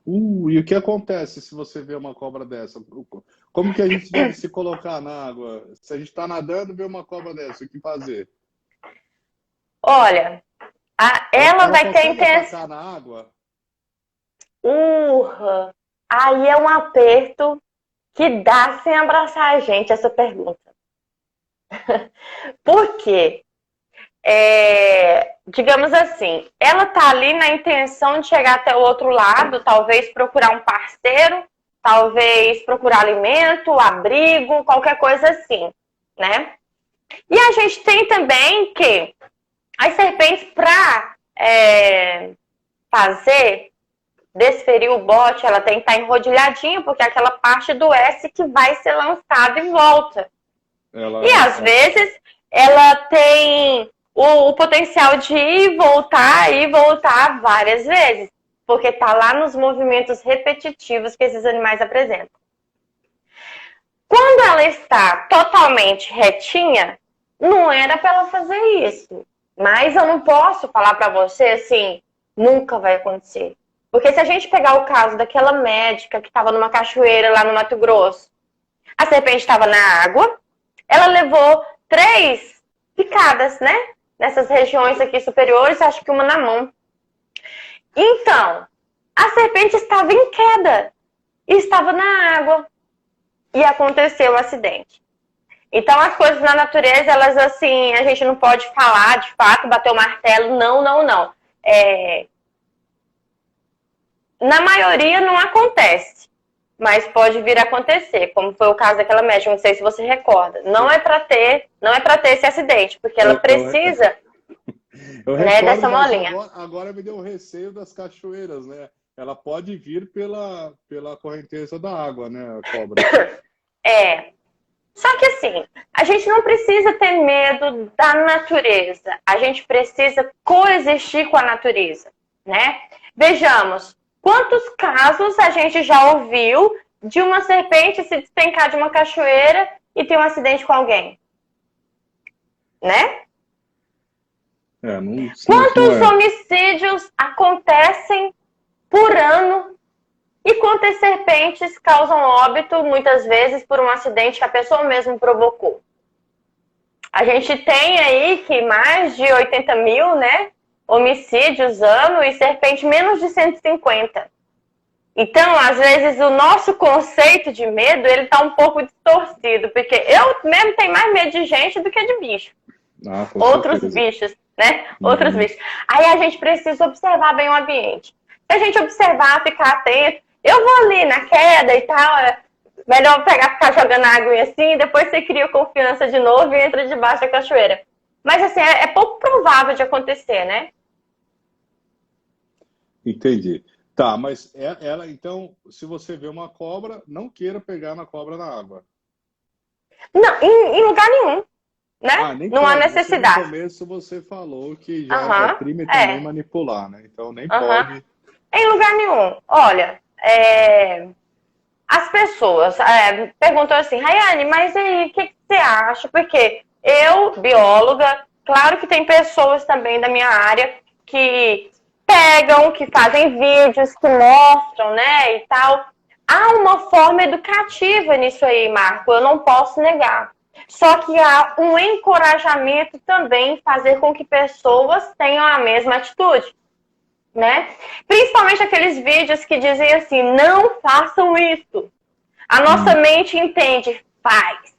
Speaker 3: E o que acontece se você vê uma cobra dessa? Como que a gente deve se colocar na água? Se a gente está nadando e vê uma cobra dessa, o que fazer?
Speaker 2: Olha, ela vai ter a intenção...
Speaker 3: na água?
Speaker 2: Aí é um aperto que dá sem abraçar a gente, essa pergunta. Por quê? Digamos assim, ela tá ali na intenção de chegar até o outro lado, talvez procurar um parceiro, talvez procurar alimento, abrigo, qualquer coisa assim, né? E a gente tem também que as serpentes, para desferir o bote, ela tem que estar enrodilhadinha, porque é aquela parte do S que vai ser lançada e volta. E às vezes ela tem o potencial de ir e voltar várias vezes, porque está lá nos movimentos repetitivos que esses animais apresentam. Quando ela está totalmente retinha, não era para ela fazer isso. Mas eu não posso falar para você assim, nunca vai acontecer. Porque se a gente pegar o caso daquela médica que estava numa cachoeira lá no Mato Grosso, a serpente estava na água, ela levou 3 picadas, né? Nessas regiões aqui superiores, acho que uma na mão. Então, a serpente estava em queda e estava na água. E aconteceu o acidente. Então, as coisas na natureza, elas, assim, a gente não pode falar, de fato, bater o martelo, não, não, não. Na maioria não acontece, mas pode vir a acontecer, como foi o caso daquela médica, não sei se você recorda. Não é para ter esse acidente, porque ela precisa dessa molinha.
Speaker 3: Agora me deu um receio das cachoeiras, né? Ela pode vir pela correnteza da água, né, a cobra?
Speaker 2: Só que assim, a gente não precisa ter medo da natureza. A gente precisa coexistir com a natureza, né? Vejamos, quantos casos a gente já ouviu de uma serpente se despencar de uma cachoeira e ter um acidente com alguém? Né? Quantos homicídios acontecem por ano e quantas serpentes causam óbito, muitas vezes, por um acidente que a pessoa mesmo provocou? A gente tem aí que mais de 80 mil, né, homicídios ano e serpente menos de 150. Então, às vezes, o nosso conceito de medo, ele tá um pouco distorcido, porque eu mesmo tenho mais medo de gente do que de bicho. Outros bichos, né? Outros bichos. Aí a gente precisa observar bem o ambiente. Se a gente observar, ficar atento, eu vou ali na queda e tal, melhor ficar jogando água assim, depois você cria confiança de novo e entra debaixo da cachoeira. Mas assim, é pouco provável de acontecer, né?
Speaker 3: Entendi. Tá, mas ela, então, se você vê uma cobra, não queira pegar na cobra na água.
Speaker 2: Não, em lugar nenhum, né? Não há necessidade.
Speaker 3: No começo você falou que já é crime também manipular, né? Então nem pode...
Speaker 2: Em lugar nenhum. Olha, as pessoas perguntam assim, Rayane, mas aí, o que você acha? Porque eu, bióloga, claro que tem pessoas também da minha área que pegam, que fazem vídeos, que mostram, né, e tal. Há uma forma educativa nisso aí, Marco, eu não posso negar. Só que há um encorajamento também em fazer com que pessoas tenham a mesma atitude, né? Principalmente aqueles vídeos que dizem assim, não façam isso. A nossa mente entende, faz.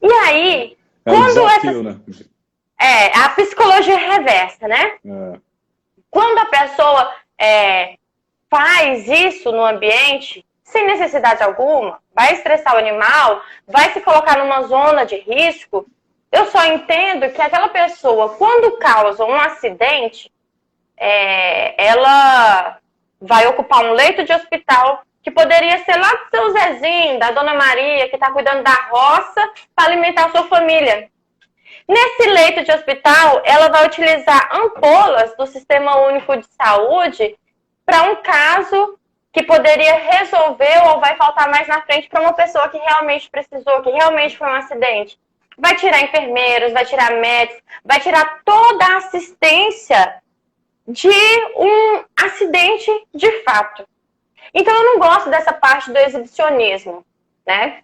Speaker 2: E aí, quando a psicologia reversa, né? Quando a pessoa faz isso no ambiente, sem necessidade alguma, vai estressar o animal, vai se colocar numa zona de risco, eu só entendo que aquela pessoa, quando causa um acidente, ela vai ocupar um leito de hospital que poderia ser lá do seu Zezinho, da Dona Maria, que está cuidando da roça para alimentar a sua família. Nesse leito de hospital, ela vai utilizar ampolas do Sistema Único de Saúde para um caso que poderia resolver ou vai faltar mais na frente para uma pessoa que realmente precisou, que realmente foi um acidente. Vai tirar enfermeiros, vai tirar médicos, vai tirar toda a assistência de um acidente de fato. Então eu não gosto dessa parte do exibicionismo, né?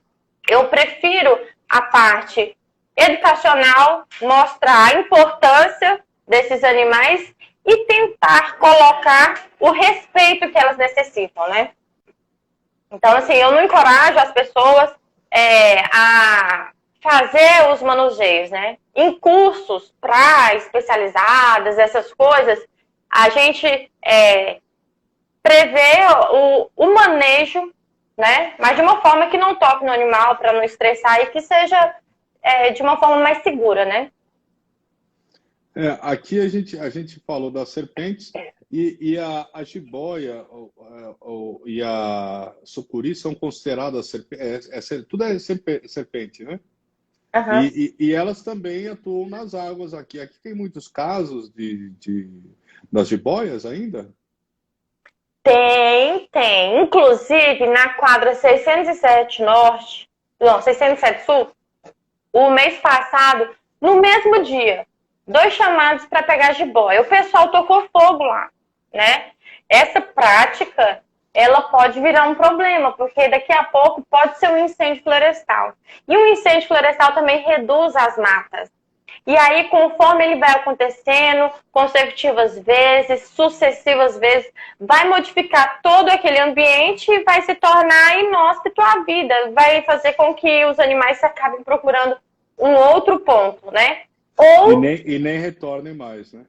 Speaker 2: Eu prefiro a parte educacional, mostrar a importância desses animais e tentar colocar o respeito que elas necessitam, né? Então, assim, eu não encorajo as pessoas a fazer os manuseios, né? Em cursos especializadas, essas coisas, a gente prevê o manejo, né? Mas de uma forma que não toque no animal, para não estressar e que seja de uma forma mais segura, né?
Speaker 3: Aqui a gente falou das serpentes e a jiboia e a sucuri são consideradas serpentes. Tudo é serpente, né?
Speaker 2: Uhum.
Speaker 3: E elas também atuam nas águas aqui. Aqui tem muitos casos das jiboias ainda?
Speaker 2: Tem. Inclusive, na quadra 607 Norte, não, 607 Sul, o mês passado, no mesmo dia, 2 chamados para pegar jiboia. O pessoal tocou fogo lá, né? Essa prática, ela pode virar um problema, porque daqui a pouco pode ser um incêndio florestal. E um incêndio florestal também reduz as matas. E aí, conforme ele vai acontecendo, consecutivas vezes, sucessivas vezes, vai modificar todo aquele ambiente e vai se tornar inóspito à vida. Vai fazer com que os animais acabem procurando um outro ponto, né?
Speaker 3: E nem retornem mais, né?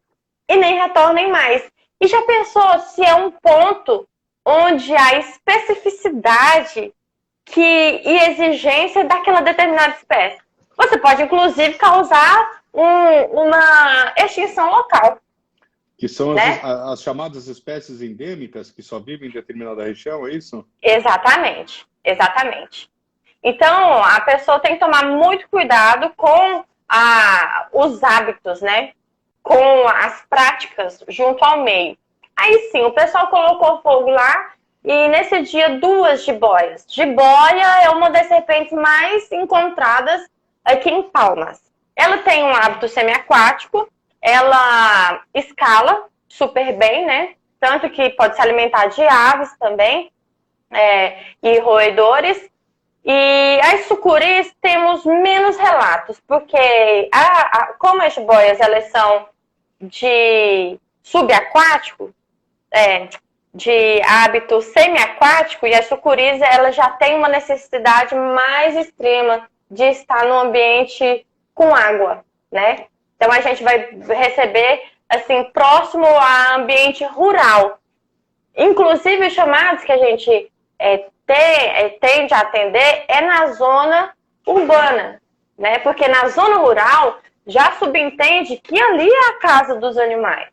Speaker 2: E nem retornem mais. E já pensou se é um ponto onde a especificidade e exigência daquela determinada espécie? Você pode, inclusive, causar uma extinção local.
Speaker 3: Que são
Speaker 2: né?
Speaker 3: as chamadas espécies endêmicas que só vivem em determinada região, é isso?
Speaker 2: Exatamente, exatamente. Então, a pessoa tem que tomar muito cuidado com os hábitos, né? Com as práticas junto ao meio. Aí sim, o pessoal colocou fogo lá e nesse dia 2 jiboias. Jiboia é uma das serpentes mais encontradas aqui em Palmas. Ela tem um hábito semiaquático, ela escala super bem, né? Tanto que pode se alimentar de aves também, e roedores. E as sucuris temos menos relatos, porque como as jiboias elas são de subaquático, de hábito semiaquático, e as sucuris elas já têm uma necessidade mais extrema de estar no ambiente com água, né? Então a gente vai receber assim próximo a ambiente rural. Inclusive os chamados que a gente tende a atender é na zona urbana, né? Porque na zona rural já subentende que ali é a casa dos animais.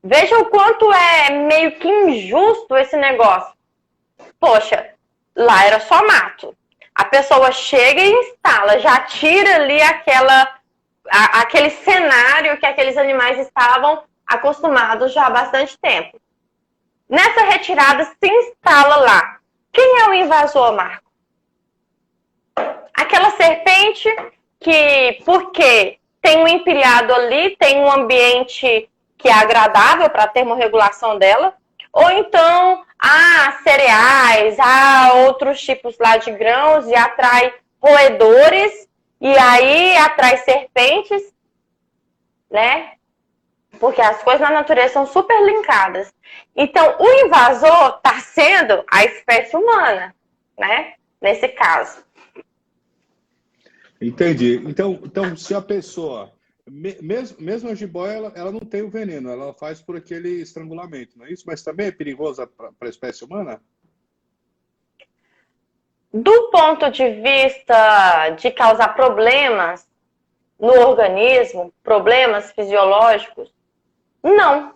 Speaker 2: Veja o quanto é meio que injusto esse negócio. Poxa, lá era só mato. A pessoa chega e instala, já tira ali aquele cenário que aqueles animais estavam acostumados já há bastante tempo. Nessa retirada se instala lá. Quem é o invasor, Marco? Aquela serpente que, porque tem um empilhado ali, tem um ambiente que é agradável para a termorregulação dela, ou então há cereais, há outros tipos lá de grãos e atrai roedores, e aí atrai serpentes, né? Porque as coisas na natureza são super linkadas. Então, o invasor está sendo a espécie humana, né? Nesse caso.
Speaker 3: Entendi. Então se a pessoa, mesmo a jiboia, ela não tem o veneno, ela faz por aquele estrangulamento, não é isso? Mas também é perigosa para a espécie humana?
Speaker 2: Do ponto de vista de causar problemas no organismo, problemas fisiológicos, não,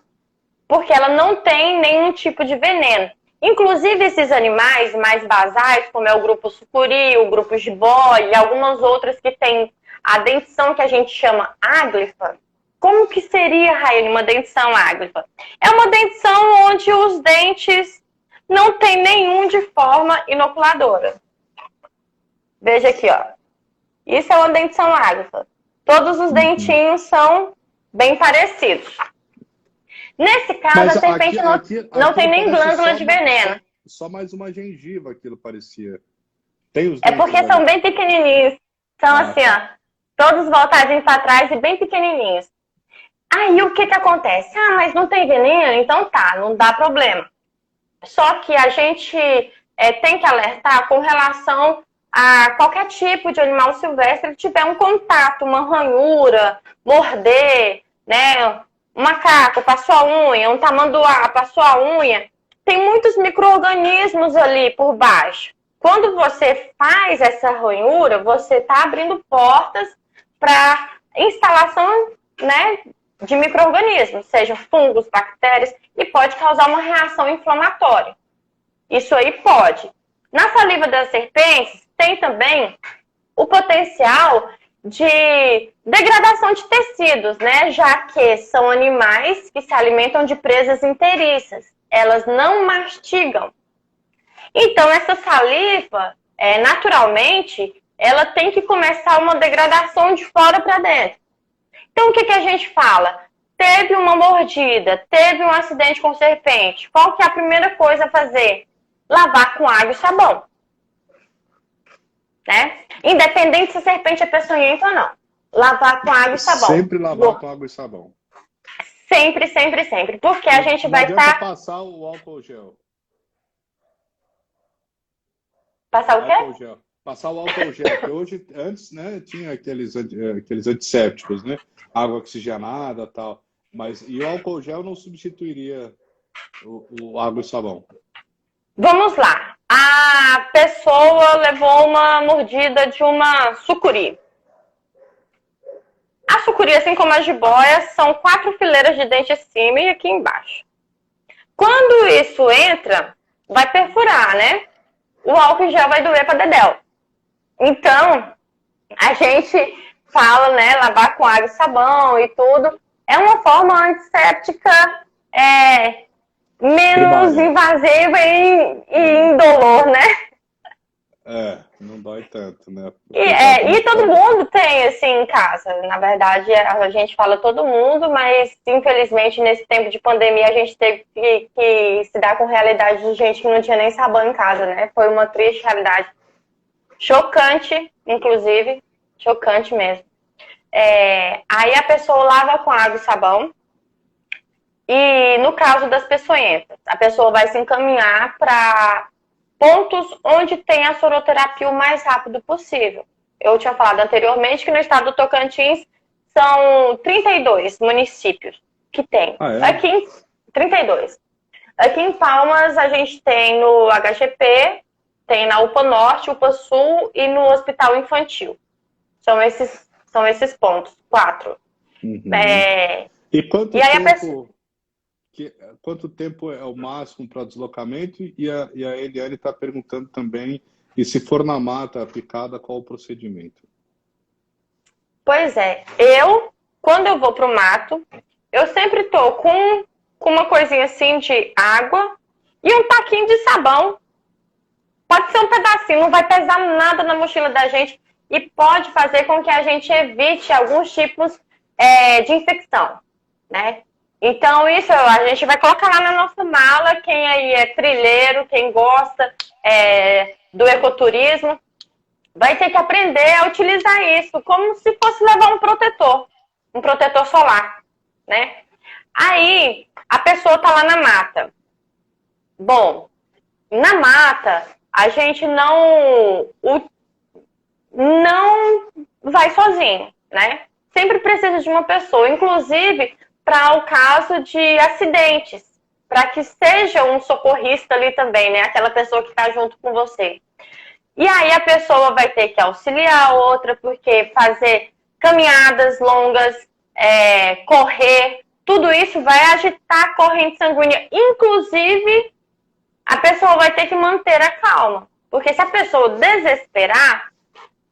Speaker 2: porque ela não tem nenhum tipo de veneno. Inclusive, esses animais mais basais, como é o grupo sucuri, o grupo jiboia e algumas outras que têm a dentição que a gente chama áglifa. Como que seria, Raiane, uma dentição áglifa? É uma dentição onde os dentes não tem nenhum de forma inoculadora. Veja aqui, ó. Isso é uma dentição áglifa. Todos os dentinhos são bem parecidos. Nesse caso, a serpente não tem nem glândula de veneno.
Speaker 3: Só mais uma gengiva, aquilo parecia. Tem os
Speaker 2: porque são bem pequenininhos. São assim, ó, todos voltadinhos para trás e bem pequenininhos. Aí, o que acontece? Mas não tem veneno? Então tá, não dá problema. Só que a gente tem que alertar com relação a qualquer tipo de animal silvestre que tiver um contato, uma ranhura, morder, né? Um macaco passou a unha, um tamanduá passou a unha, tem muitos micro-organismos ali por baixo. Quando você faz essa ranhura, você está abrindo portas para instalação, né, de micro-organismos, sejam fungos, bactérias, e pode causar uma reação inflamatória. Isso aí pode. Na saliva das serpentes, tem também o potencial de degradação de tecidos, né? Já que são animais que se alimentam de presas inteiriças. Elas não mastigam. Então, essa saliva, naturalmente, ela tem que começar uma degradação de fora para dentro. Então, o que a gente fala? Teve uma mordida, teve um acidente com serpente. Qual que é a primeira coisa a fazer? Lavar com água e sabão. Né? Independente se a serpente é peçonhenta ou não. Lavar com água e sabão.
Speaker 3: Sempre lavar com água e sabão.
Speaker 2: Sempre, sempre, sempre. Porque a gente vai estar...
Speaker 3: passar o álcool gel.
Speaker 2: Passar o quê?
Speaker 3: Álcool gel. Passar o álcool gel. Porque hoje, antes, né, tinha aqueles antissépticos, né? Água oxigenada e tal. E o álcool gel não substituiria o água e sabão.
Speaker 2: Vamos lá. A pessoa levou uma mordida de uma sucuri. A sucuri, assim como a jiboia, são 4 fileiras de dente acima e aqui embaixo. Quando isso entra, vai perfurar, né? O álcool gel vai doer para dedéu. Então, a gente fala, né, lavar com água e sabão e tudo. É uma forma antisséptica menos invasiva e indolor, né?
Speaker 3: Não dói tanto, né?
Speaker 2: E todo mundo tem, assim, em casa. Na verdade, a gente fala todo mundo, mas, infelizmente, nesse tempo de pandemia, a gente teve que se dar com a realidade de gente que não tinha nem sabão em casa, né? Foi uma triste realidade. Chocante, inclusive. Chocante mesmo. Aí a pessoa lava com água e sabão. E no caso das peçonhentas, a pessoa vai se encaminhar para pontos onde tem a soroterapia o mais rápido possível. Eu tinha falado anteriormente que no estado do Tocantins são 32 municípios que tem. Aqui em 32. Aqui em Palmas a gente tem no HGP, tem na UPA Norte, UPA Sul e no Hospital Infantil. São esses pontos, 4.
Speaker 3: Uhum. E quanto tempo é o máximo para deslocamento? E a Eliane está perguntando também, e se for na mata a picada, qual o procedimento?
Speaker 2: Pois é, quando eu vou para o mato, eu sempre estou com uma coisinha assim de água e um taquinho de sabão. Pode ser um pedacinho, não vai pesar nada na mochila da gente e pode fazer com que a gente evite alguns tipos de infecção, né? Então, isso a gente vai colocar lá na nossa mala. Quem aí é trilheiro, quem gosta do ecoturismo, vai ter que aprender a utilizar isso como se fosse levar um protetor solar, né? Aí, a pessoa tá lá na mata. Bom, na mata, a gente não vai sozinho, né? Sempre precisa de uma pessoa, inclusive para o caso de acidentes, para que seja um socorrista ali também, né? Aquela pessoa que está junto com você. E aí a pessoa vai ter que auxiliar a outra, porque fazer caminhadas longas, correr, tudo isso vai agitar a corrente sanguínea. Inclusive, a pessoa vai ter que manter a calma. Porque se a pessoa desesperar,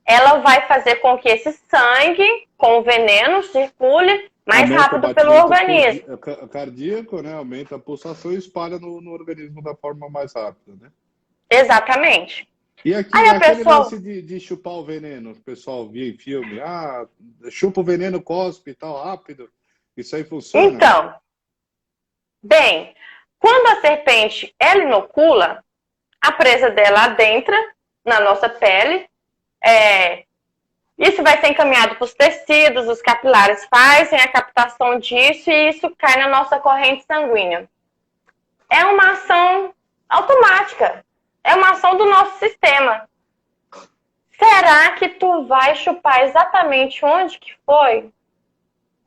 Speaker 2: ela vai fazer com que esse sangue com veneno circule mais rápido pelo organismo.
Speaker 3: Cardíaco, né? Aumenta a pulsação e espalha no organismo da forma mais rápida, né?
Speaker 2: Exatamente.
Speaker 3: E aquele lance de chupar o veneno, o pessoal via em filme, chupa o veneno, cospe e tal, rápido, isso aí funciona?
Speaker 2: Então, bem, quando a serpente, ela inocula, a presa dela adentra na nossa pele, isso vai ser encaminhado para os tecidos, os capilares fazem a captação disso e isso cai na nossa corrente sanguínea. É uma ação automática, é uma ação do nosso sistema. Será que tu vai chupar exatamente onde que foi?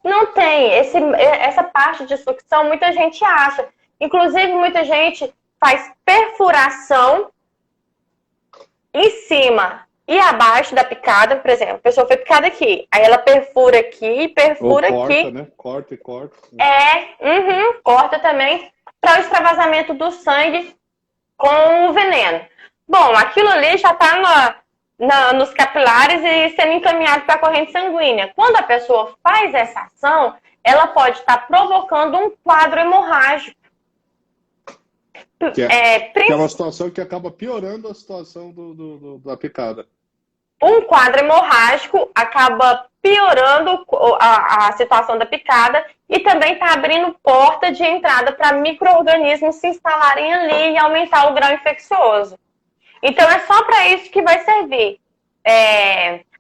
Speaker 2: Não tem. Essa parte de sucção muita gente acha. Inclusive, muita gente faz perfuração em cima e abaixo da picada, por exemplo, a pessoa foi picada aqui, aí ela perfura aqui e perfura
Speaker 3: corta,
Speaker 2: aqui.
Speaker 3: Né? Corta e corta.
Speaker 2: Corta também para o extravasamento do sangue com o veneno. Bom, aquilo ali já está nos capilares e sendo encaminhado para a corrente sanguínea. Quando a pessoa faz essa ação, ela pode estar provocando um quadro hemorrágico.
Speaker 3: Que é uma situação que acaba piorando a situação da picada.
Speaker 2: Um quadro hemorrágico acaba piorando a situação da picada e também está abrindo porta de entrada para micro-organismos se instalarem ali e aumentar o grau infeccioso. Então, é só para isso que vai servir.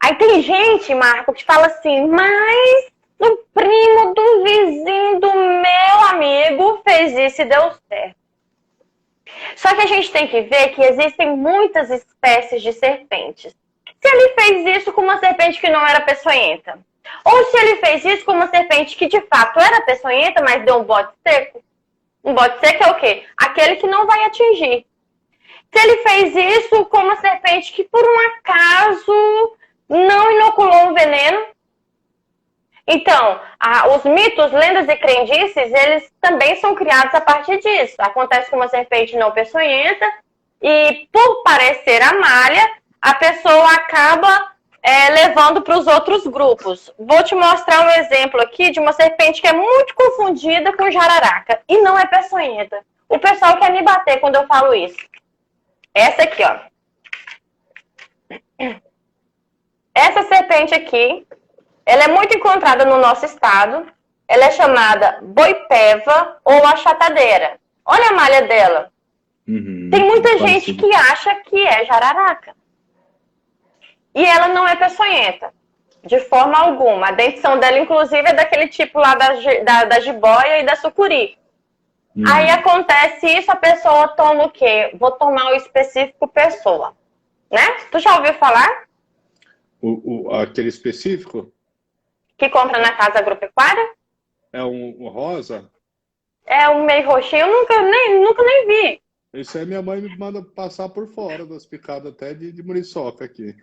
Speaker 2: Aí tem gente, Marco, que fala assim, mas o primo do vizinho do meu amigo fez isso e deu certo. Só que a gente tem que ver que existem muitas espécies de serpentes. Se ele fez isso com uma serpente que não era peçonhenta, ou se ele fez isso com uma serpente que de fato era peçonhenta, mas deu um bote seco. Um bote seco é o quê? Aquele que não vai atingir. Se ele fez isso com uma serpente que por um acaso não inoculou um veneno. Então, os mitos, lendas e crendices, eles também são criados a partir disso. Acontece com uma serpente não peçonhenta e, por parecer a malha, a pessoa acaba levando para os outros grupos. Vou te mostrar um exemplo aqui de uma serpente que é muito confundida com jararaca e não é peçonhenta. O pessoal quer me bater quando eu falo isso. Essa aqui, ó. Essa serpente aqui, ela é muito encontrada no nosso estado. Ela é chamada boipeva ou achatadeira. Olha a malha dela. Tem muita gente que acha que é jararaca. E ela não é peçonhenta, de forma alguma. A dentição dela, inclusive, é daquele tipo lá da jiboia e da sucuri. Aí acontece isso, a pessoa toma o quê? Vou tomar o específico pessoa. Né? Tu já ouviu falar?
Speaker 3: Aquele específico?
Speaker 2: Que compra na casa agropecuária?
Speaker 3: É um rosa?
Speaker 2: É um meio roxinho, eu nunca nem vi.
Speaker 3: Isso aí minha mãe me manda passar por fora das picadas até de muriçoca aqui.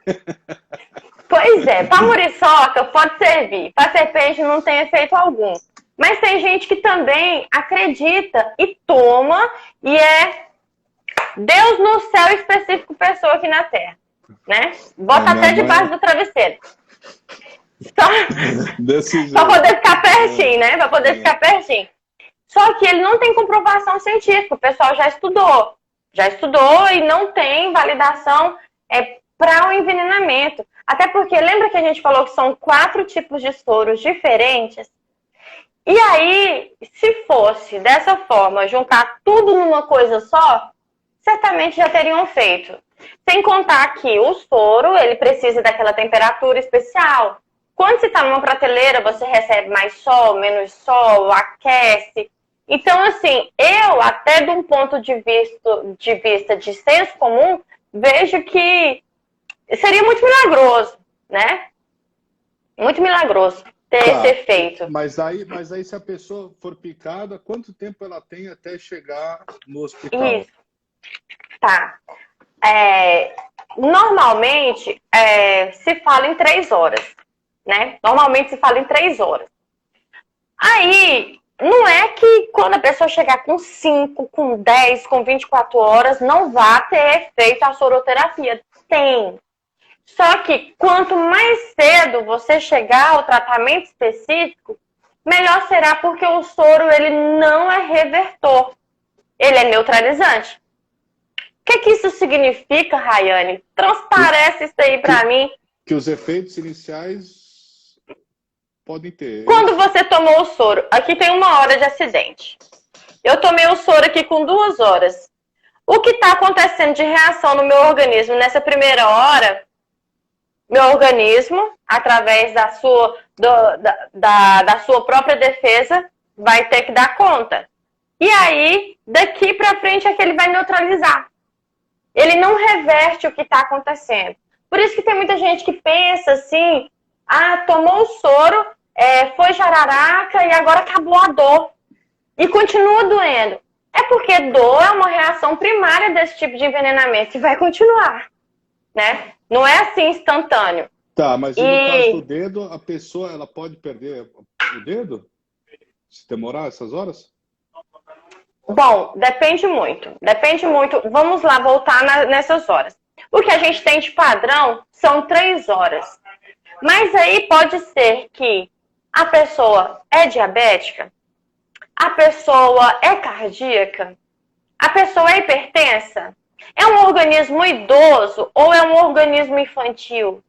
Speaker 2: Pois é, para muriçoca pode servir. Para serpente não tem efeito algum. Mas tem gente que também acredita e toma e é Deus no céu específico pessoa aqui na Terra. Né? Bota até debaixo do travesseiro. Para poder ficar pertinho, né? Para poder ficar pertinho. Só que ele não tem comprovação científica. O pessoal já estudou e não tem validação para o envenenamento. Até porque, lembra que a gente falou que são 4 tipos de soros diferentes? E aí, se fosse dessa forma, juntar tudo numa coisa só, certamente já teriam feito. Sem contar que o soro, ele precisa daquela temperatura especial. Quando você está numa prateleira, você recebe mais sol, menos sol, aquece. Então, assim, eu, até de um ponto de vista de senso comum, vejo que seria muito milagroso, né? Muito milagroso ter esse efeito.
Speaker 3: Mas aí, se a pessoa for picada, quanto tempo ela tem até chegar no hospital?
Speaker 2: Isso. Tá. Normalmente, se fala em 3 horas, né? Normalmente se fala em 3 horas. Aí, não é que quando a pessoa chegar com 5, com 10, com 24 horas, não vá ter efeito a soroterapia. Tem. Só que quanto mais cedo você chegar ao tratamento específico, melhor será, porque o soro ele não é revertor. Ele é neutralizante. O que isso significa, Rayane? Transparece isso aí para mim.
Speaker 3: Que os efeitos iniciais podem ter.
Speaker 2: Quando você tomou o soro, aqui tem 1 hora de acidente. Eu tomei o soro aqui com 2 horas. O que está acontecendo de reação no meu organismo nessa primeira hora, meu organismo, através da sua própria defesa, vai ter que dar conta. E aí, daqui para frente, é que ele vai neutralizar. Ele não reverte o que está acontecendo. Por isso que tem muita gente que pensa assim, tomou o soro, foi jararaca e agora acabou a dor. E continua doendo. É porque dor é uma reação primária desse tipo de envenenamento e vai continuar, né? Não é assim instantâneo.
Speaker 3: Tá, mas no caso do dedo, a pessoa ela pode perder o dedo? Se demorar essas horas?
Speaker 2: Bom, depende muito. Depende muito. Vamos lá voltar nessas horas. O que a gente tem de padrão são 3 horas. Mas aí pode ser que a pessoa é diabética, a pessoa é cardíaca, a pessoa é hipertensa, é um organismo idoso ou é um organismo infantil?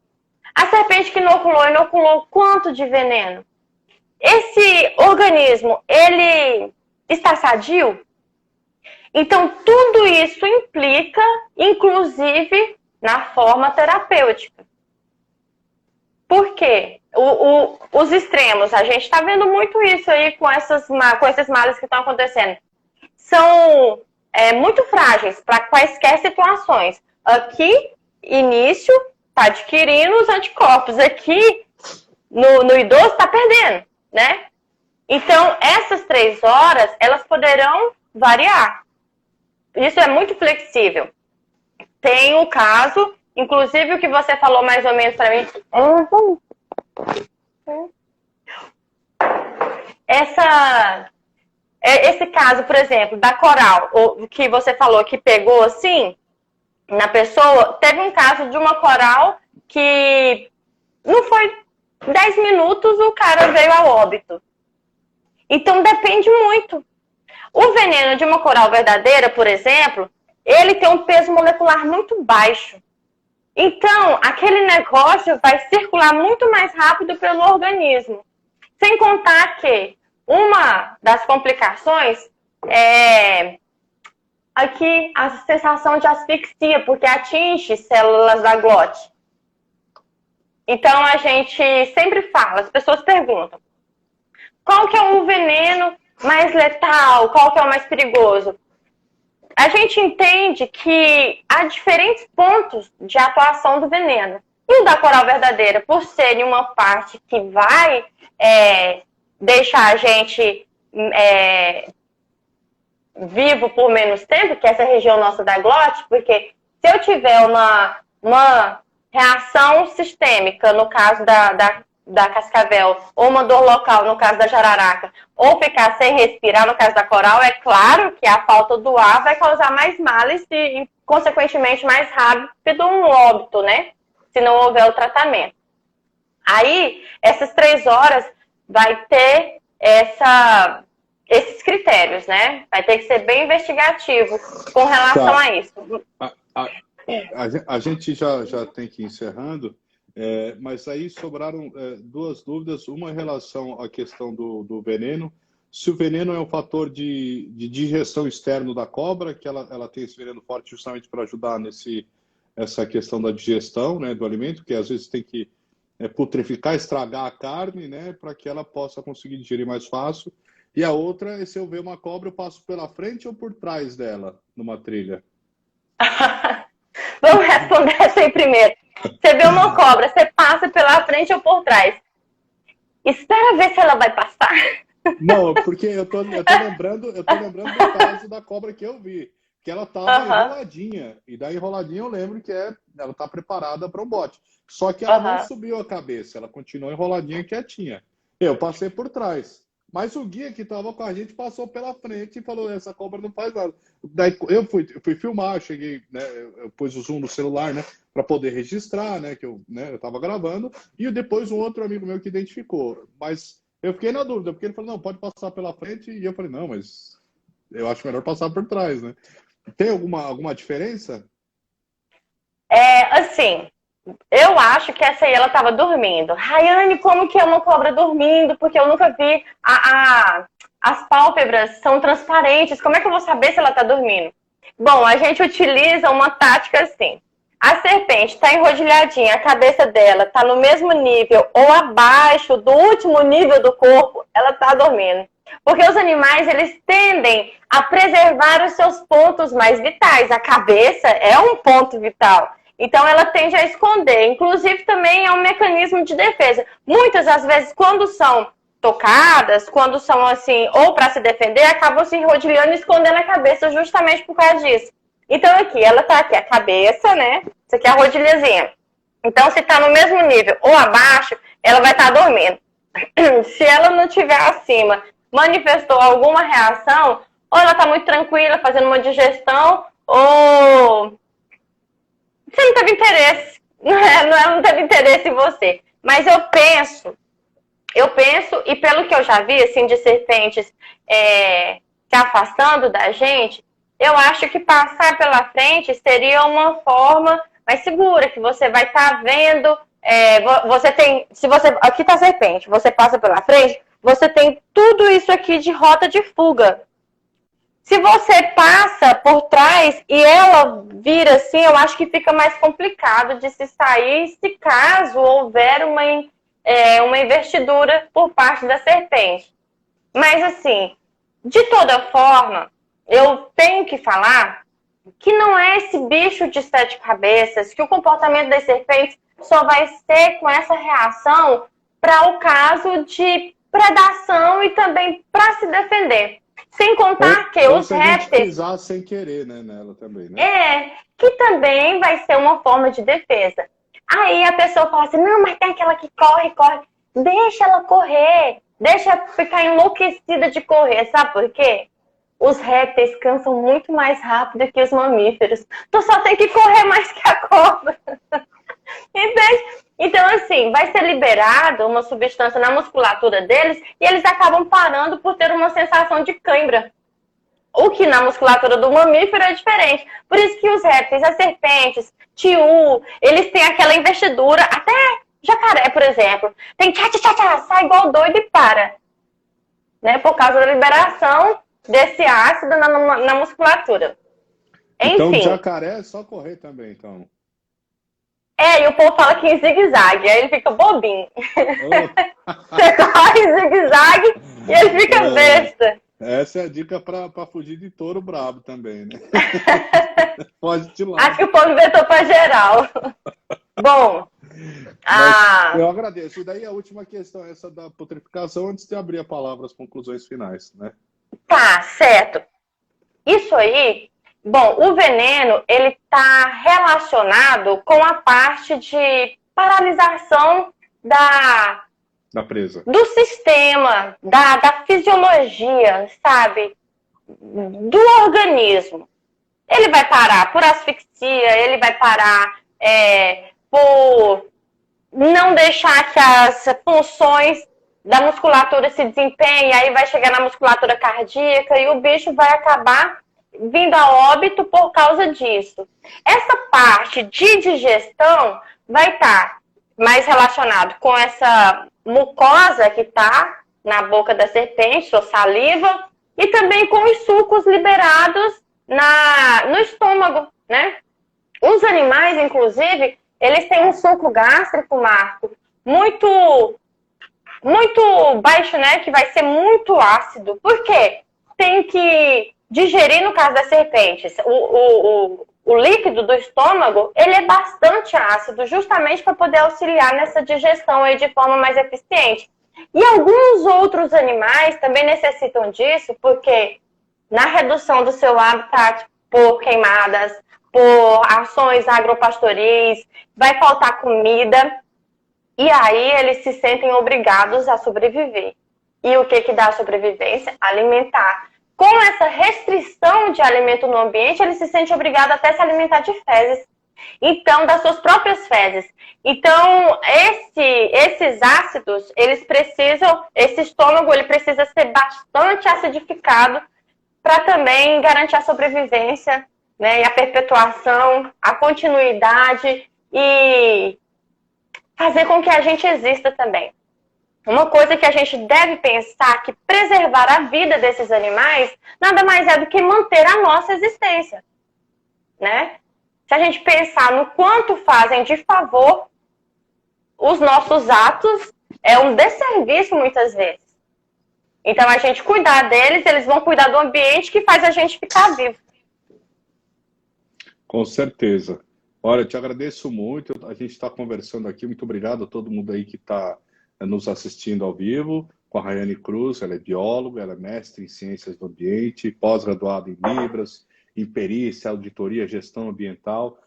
Speaker 2: A serpente que inoculou quanto de veneno? Esse organismo, ele está sadio? Então, tudo isso implica, inclusive, na forma terapêutica. Por quê? Os extremos, a gente está vendo muito isso aí com esses males que estão acontecendo. São muito frágeis para quaisquer situações. Aqui, início, está adquirindo os anticorpos. Aqui, no idoso, está perdendo, né? Então, essas 3 horas, elas poderão variar. Isso é muito flexível. Tem o caso, inclusive o que você falou mais ou menos para mim. Esse caso, por exemplo, da coral, o que você falou que pegou assim na pessoa, teve um caso de uma coral que não foi 10 minutos, o cara veio a óbito. Então depende muito. O veneno de uma coral verdadeira, por exemplo, ele tem um peso molecular muito baixo. Então, aquele negócio vai circular muito mais rápido pelo organismo. Sem contar que uma das complicações é aqui a sensação de asfixia, porque atinge células da glote. Então, a gente sempre fala, as pessoas perguntam, qual que é o veneno mais letal? Qual que é o mais perigoso? A gente entende que há diferentes pontos de atuação do veneno. E o da coral verdadeira, por ser uma parte que vai deixar a gente vivo por menos tempo, que é essa região nossa da glote, porque se eu tiver uma reação sistêmica, no caso da cascavel, ou uma dor local, no caso da jararaca, ou ficar sem respirar, no caso da coral, é claro que a falta do ar vai causar mais males e consequentemente, mais rápido um óbito, né? Se não houver o tratamento. Aí, essas 3 horas vai ter esses critérios, né? Vai ter que ser bem investigativo com relação a isso.
Speaker 3: A gente já tem que ir encerrando. Mas aí sobraram 2 dúvidas. Uma em relação à questão do veneno. Se o veneno é um fator de digestão externo da cobra, que ela tem esse veneno forte justamente para ajudar essa questão da digestão, né, do alimento, que às vezes tem que putreficar, estragar a carne, né, para que ela possa conseguir digerir mais fácil. E a outra é se eu ver uma cobra, eu passo pela frente ou por trás dela, numa trilha?
Speaker 2: Vamos responder essa aí primeiro. Você vê uma cobra, você passa pela frente ou por trás. Espera ver se ela vai passar.
Speaker 3: Não, porque eu tô lembrando do caso da cobra que eu vi. Que ela tava enroladinha. E da enroladinha eu lembro que ela tá preparada para um bote. Só que ela não subiu a cabeça, ela continuou enroladinha quietinha. Eu passei por trás. Mas o guia que estava com a gente passou pela frente e falou, essa cobra não faz nada. Daí eu fui filmar, cheguei, né, eu pus o zoom no celular, né, para poder registrar, né, que eu estava gravando, e depois um outro amigo meu que identificou. Mas eu fiquei na dúvida, porque ele falou, não, pode passar pela frente, e eu falei, não, mas eu acho melhor passar por trás, né? Tem alguma diferença?
Speaker 2: Assim, eu acho que essa aí ela estava dormindo. Rayane, como que é uma cobra dormindo? Porque eu nunca vi. As pálpebras são transparentes. Como é que eu vou saber se ela está dormindo? Bom, a gente utiliza uma tática assim. A serpente está enrodilhadinha, a cabeça dela está no mesmo nível ou abaixo do último nível do corpo, ela está dormindo. Porque os animais, eles tendem a preservar os seus pontos mais vitais. A cabeça é um ponto vital. Então, ela tende a esconder. Inclusive, também é um mecanismo de defesa. Muitas, às vezes, quando são tocadas, quando são assim, ou para se defender, acabam se enrodilhando e escondendo a cabeça justamente por causa disso. Então, aqui, ela tá aqui, a cabeça, né? Isso aqui é a rodilhazinha. Então, se tá no mesmo nível ou abaixo, ela vai estar dormindo. Se ela não estiver acima, manifestou alguma reação, ou ela tá muito tranquila, fazendo uma digestão, ou você não teve interesse, não teve interesse em você. Mas eu penso, e pelo que eu já vi, assim, de serpentes se afastando da gente, eu acho que passar pela frente seria uma forma mais segura, que você vai estar vendo, você tem, se você, aqui tá a serpente, você passa pela frente, você tem tudo isso aqui de rota de fuga. Se você passa por trás e ela vira assim, eu acho que fica mais complicado de se sair se caso houver uma investidura por parte da serpente. Mas assim, de toda forma, eu tenho que falar que não é esse bicho de 7 cabeças, que o comportamento das serpentes só vai ser com essa reação para o caso de predação e também para se defender. Sem contar que os répteis...
Speaker 3: pisar sem querer, né, nela também, né?
Speaker 2: Que também vai ser uma forma de defesa. Aí a pessoa fala assim, não, mas tem aquela que corre. Deixa ela correr. Deixa ela ficar enlouquecida de correr. Sabe por quê? Os répteis cansam muito mais rápido que os mamíferos. Tu só tem que correr mais que a cobra. Entende? Então, assim, vai ser liberado uma substância na musculatura deles e eles acabam parando por ter uma sensação de cãibra. O que na musculatura do mamífero é diferente. Por isso que os répteis, as serpentes, tiu, eles têm aquela investidura, até jacaré, por exemplo, tem tchá, sai igual doido e para. Né? Por causa da liberação desse ácido na musculatura.
Speaker 3: Então,
Speaker 2: enfim.
Speaker 3: Jacaré é só correr também, então.
Speaker 2: E o povo fala que em zigue-zague, aí ele fica bobinho.
Speaker 3: Oh.
Speaker 2: Você corre em zigue-zague e ele fica besta.
Speaker 3: Essa é a dica para fugir de touro brabo também, né? Pode te lá.
Speaker 2: Acho que o povo inventou para geral. Bom,
Speaker 3: eu agradeço. E daí a última questão, essa da putrificação, antes de abrir a palavra, as conclusões finais, né?
Speaker 2: Tá, certo. Isso aí, bom, o veneno, ele está relacionado com a parte de paralisação
Speaker 3: da presa.
Speaker 2: Do sistema, da fisiologia, sabe? Do organismo. Ele vai parar por asfixia, ele vai parar por não deixar que as funções da musculatura se desempenhem, aí vai chegar na musculatura cardíaca e o bicho vai acabar vindo a óbito por causa disso. Essa parte de digestão vai estar mais relacionado com essa mucosa que está na boca da serpente, sua saliva, e também com os sucos liberados no estômago, né? Os animais, inclusive, eles têm um suco gástrico, Marco, muito baixo, né? Que vai ser muito ácido. Por quê? Tem que digerir, no caso das serpentes, o líquido do estômago, ele é bastante ácido, justamente para poder auxiliar nessa digestão aí de forma mais eficiente. E alguns outros animais também necessitam disso, porque na redução do seu habitat por queimadas, por ações agropastoris, vai faltar comida, e aí eles se sentem obrigados a sobreviver. E o que dá a sobrevivência? Alimentar. Com essa restrição de alimento no ambiente, ele se sente obrigado até a se alimentar de fezes. Então, das suas próprias fezes. Então, esses ácidos, esse estômago, ele precisa ser bastante acidificado para também garantir a sobrevivência, né, e a perpetuação, a continuidade e fazer com que a gente exista também. Uma coisa que a gente deve pensar que preservar a vida desses animais nada mais é do que manter a nossa existência, né? Se a gente pensar no quanto fazem de favor, os nossos atos é um desserviço muitas vezes. Então, a gente cuidar deles, eles vão cuidar do ambiente que faz a gente ficar vivo.
Speaker 3: Com certeza. Olha, eu te agradeço muito. A gente está conversando aqui. Muito obrigado a todo mundo aí que está nos assistindo ao vivo, com a Rayane Cruz. Ela é bióloga, ela é mestre em ciências do ambiente, pós-graduada em Libras, em perícia, auditoria, gestão ambiental,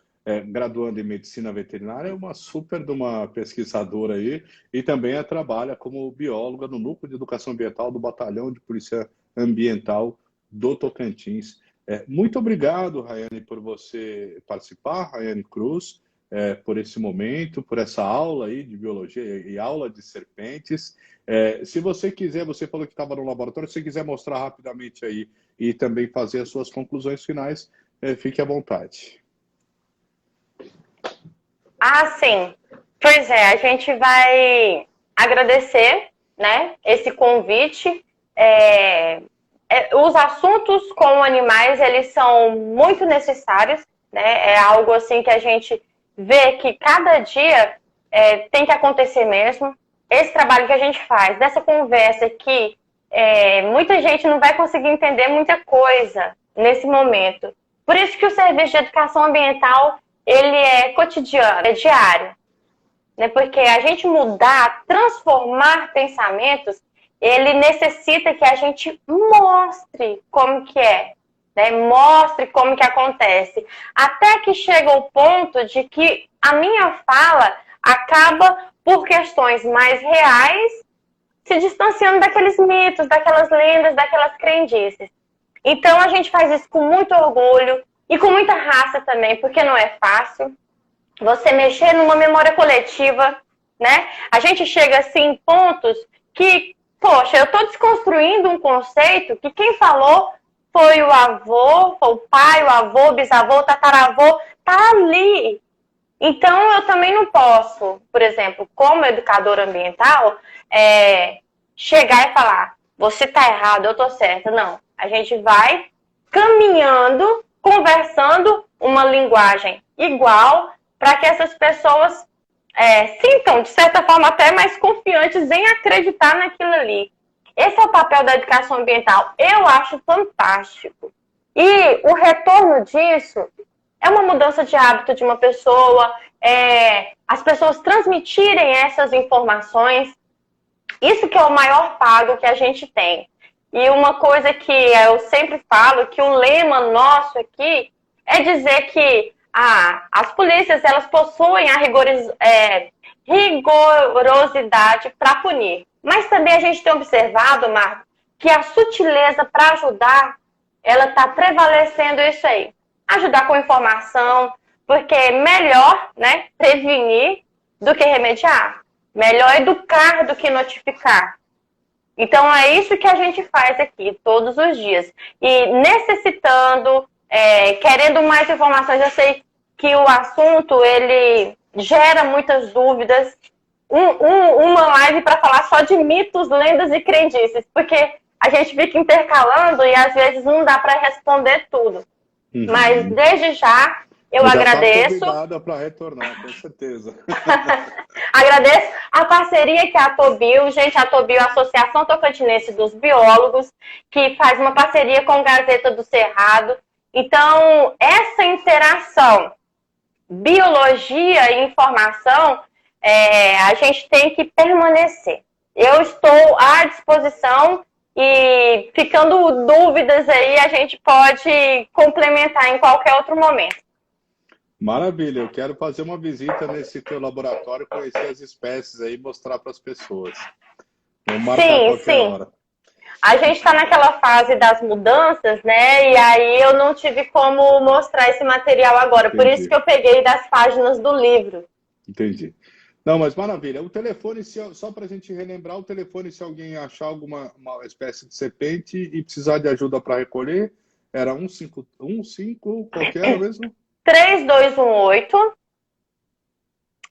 Speaker 3: graduando em medicina veterinária, é uma super de uma pesquisadora aí, e também trabalha como bióloga no Núcleo de Educação Ambiental do Batalhão de Polícia Ambiental do Tocantins. Muito obrigado, Rayane, por você participar, Rayane Cruz, por esse momento, por essa aula aí de biologia e aula de serpentes. Se você quiser, você falou que estava no laboratório, se você quiser mostrar rapidamente aí e também fazer as suas conclusões finais, fique à vontade.
Speaker 2: Sim. Pois a gente vai agradecer, né, esse convite. É os assuntos com animais, eles são muito necessários, né? É algo assim que a gente vê que cada dia tem que acontecer mesmo. Esse trabalho que a gente faz, dessa conversa aqui, muita gente não vai conseguir entender muita coisa nesse momento. Por isso que o serviço de educação ambiental, ele é cotidiano, é diário. Né? Porque a gente mudar, transformar pensamentos, ele necessita que a gente mostre como que é, né? Mostre como que acontece. Até que chega o ponto de que a minha fala acaba, por questões mais reais, se distanciando daqueles mitos, daquelas lendas, daquelas crendices. Então a gente faz isso com muito orgulho e com muita raça também, porque não é fácil. Você mexer numa memória coletiva, né? A gente chega assim em pontos que, poxa, eu estou desconstruindo um conceito que quem falou foi o avô, foi o pai, o avô, o bisavô, o tataravô, tá ali. Então eu também não posso, por exemplo, como educadora ambiental, chegar e falar, você tá errado, eu tô certa. Não, a gente vai caminhando, conversando uma linguagem igual, para que essas pessoas sintam, de certa forma, até mais confiantes em acreditar naquilo ali. Esse é o papel da educação ambiental. Eu acho fantástico. E o retorno disso é uma mudança de hábito de uma pessoa, as pessoas transmitirem essas informações. Isso que é o maior pago que a gente tem. E uma coisa que eu sempre falo, que o lema nosso aqui é dizer que as polícias, elas possuem a rigorosidade para punir. Mas também a gente tem observado, Marco, que a sutileza para ajudar, ela está prevalecendo isso aí. Ajudar com informação, porque é melhor, né, prevenir do que remediar. Melhor educar do que notificar. Então é isso que a gente faz aqui, todos os dias. E necessitando, querendo mais informações, eu sei que o assunto, ele gera muitas dúvidas. Uma live para falar só de mitos, lendas e crendices, porque a gente fica intercalando e às vezes não dá para responder tudo. Uhum. Mas desde já eu agradeço.
Speaker 3: Obrigada para retornar, com certeza.
Speaker 2: Agradeço a parceria que é a Atobio, gente, a Atobio, a Associação Tocantinense dos Biólogos, que faz uma parceria com o Gazeta do Cerrado. Então, essa interação, biologia e informação, a gente tem que permanecer. Eu estou à disposição e, ficando dúvidas aí, a gente pode complementar em qualquer outro momento.
Speaker 3: Maravilha, eu quero fazer uma visita nesse teu laboratório, conhecer as espécies aí e mostrar para as pessoas. Vamos marcar qualquer hora.
Speaker 2: A gente está naquela fase das mudanças, né? E aí eu não tive como mostrar esse material agora. Entendi. Por isso que eu peguei das páginas do livro.
Speaker 3: Entendi. Não, mas maravilha. O telefone, só para a gente relembrar, o telefone, se alguém achar alguma espécie de serpente e precisar de ajuda para recolher, era 115, qualquer mesmo?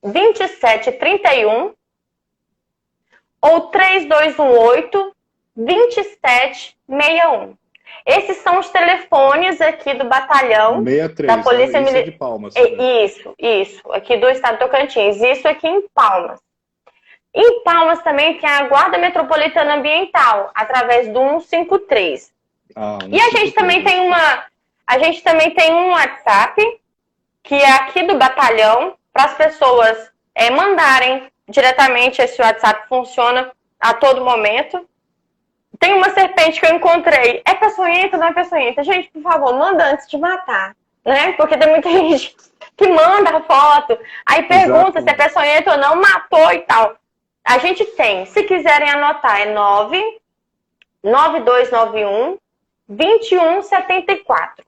Speaker 2: 3218-2731 ou 3218-2761. Esses são os telefones aqui do batalhão
Speaker 3: 63,
Speaker 2: da Polícia Militar
Speaker 3: de Palmas.
Speaker 2: Isso, aqui do estado de Tocantins. Isso aqui em Palmas. Em Palmas também tem a Guarda Metropolitana Ambiental, através do 153. E a gente também tem um WhatsApp, que é aqui do batalhão, para as pessoas mandarem diretamente. Esse WhatsApp funciona a todo momento. Tem uma serpente que eu encontrei. É peçonhenta ou não é peçonhenta? Gente, por favor, manda antes de matar, né? Porque tem muita gente que manda a foto, aí pergunta se é peçonhenta ou não, matou e tal. A gente tem, se quiserem anotar, é 99291-2174.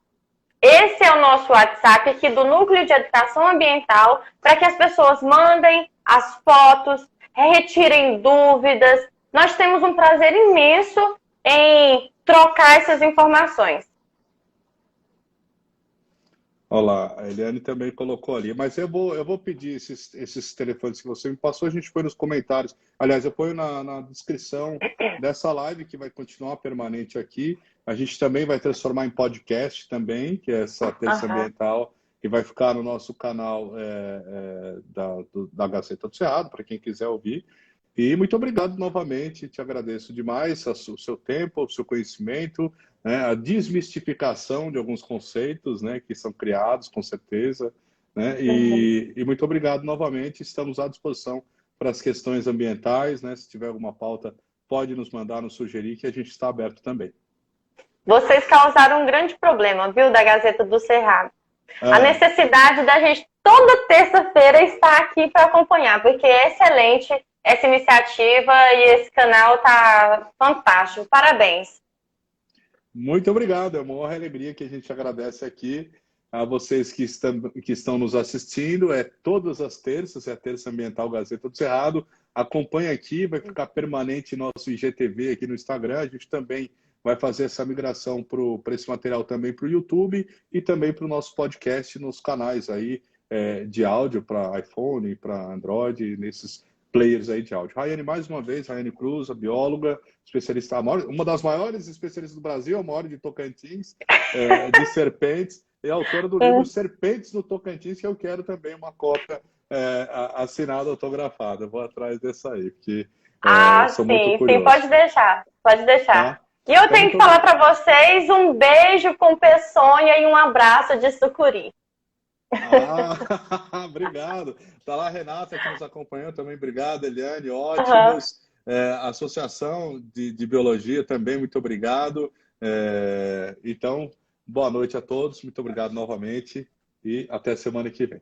Speaker 2: Esse é o nosso WhatsApp aqui do Núcleo de Educação Ambiental, para que as pessoas mandem as fotos, retirem dúvidas. Nós temos um prazer imenso em trocar essas informações.
Speaker 3: Olha lá, a Eliane também colocou ali. Mas eu vou pedir esses telefones que você me passou, a gente põe nos comentários. Aliás, eu ponho na descrição dessa live que vai continuar permanente aqui. A gente também vai transformar em podcast também, que é essa terça
Speaker 2: Aham.
Speaker 3: ambiental, que vai ficar no nosso canal da Gazeta do Cerrado, para quem quiser ouvir. E muito obrigado novamente, te agradeço demais o seu tempo, o seu conhecimento, né, a desmistificação de alguns conceitos, né, que são criados, com certeza, né,
Speaker 2: Uhum.
Speaker 3: e muito obrigado novamente, estamos à disposição para as questões ambientais, né, se tiver alguma pauta, pode nos mandar, nos sugerir, que a gente está aberto também.
Speaker 2: Vocês causaram um grande problema, viu, da Gazeta do Cerrado. A
Speaker 3: Ah,
Speaker 2: necessidade da gente toda terça-feira estar aqui para acompanhar, porque é excelente essa iniciativa e esse canal tá fantástico. Parabéns.
Speaker 3: muito obrigado, é uma honra e alegria que a gente agradece aqui a vocês que estão nos assistindo. É todas as terças, é a Terça Ambiental Gazeta do Cerrado. Acompanhe aqui, vai ficar permanente nosso IGTV aqui no Instagram. A gente também vai fazer essa migração para esse material também para o YouTube e também para o nosso podcast nos canais aí de áudio para iPhone, para Android, nesses players aí de áudio. Raiane, mais uma vez, Raiane Cruz, a bióloga, especialista, uma das maiores especialistas do Brasil, a maior de Tocantins, de serpentes, e autora do livro Serpentes no Tocantins, que eu quero também uma cópia assinada, autografada. Eu vou atrás dessa aí, porque sou muito
Speaker 2: Sim, pode
Speaker 3: curioso.
Speaker 2: deixar, pode deixar.
Speaker 3: Tá?
Speaker 2: E eu
Speaker 3: Então,
Speaker 2: tenho
Speaker 3: muito
Speaker 2: que falar
Speaker 3: obrigado.
Speaker 2: para vocês um beijo com peçonha e um abraço de sucuri.
Speaker 3: Ah, obrigado. Tá lá a Renata que nos acompanhou também. Obrigado, Eliane.
Speaker 2: Uhum.
Speaker 3: Ótimos. Associação de Biologia também, muito obrigado. Então, boa noite a todos. Muito obrigado novamente e até semana que vem.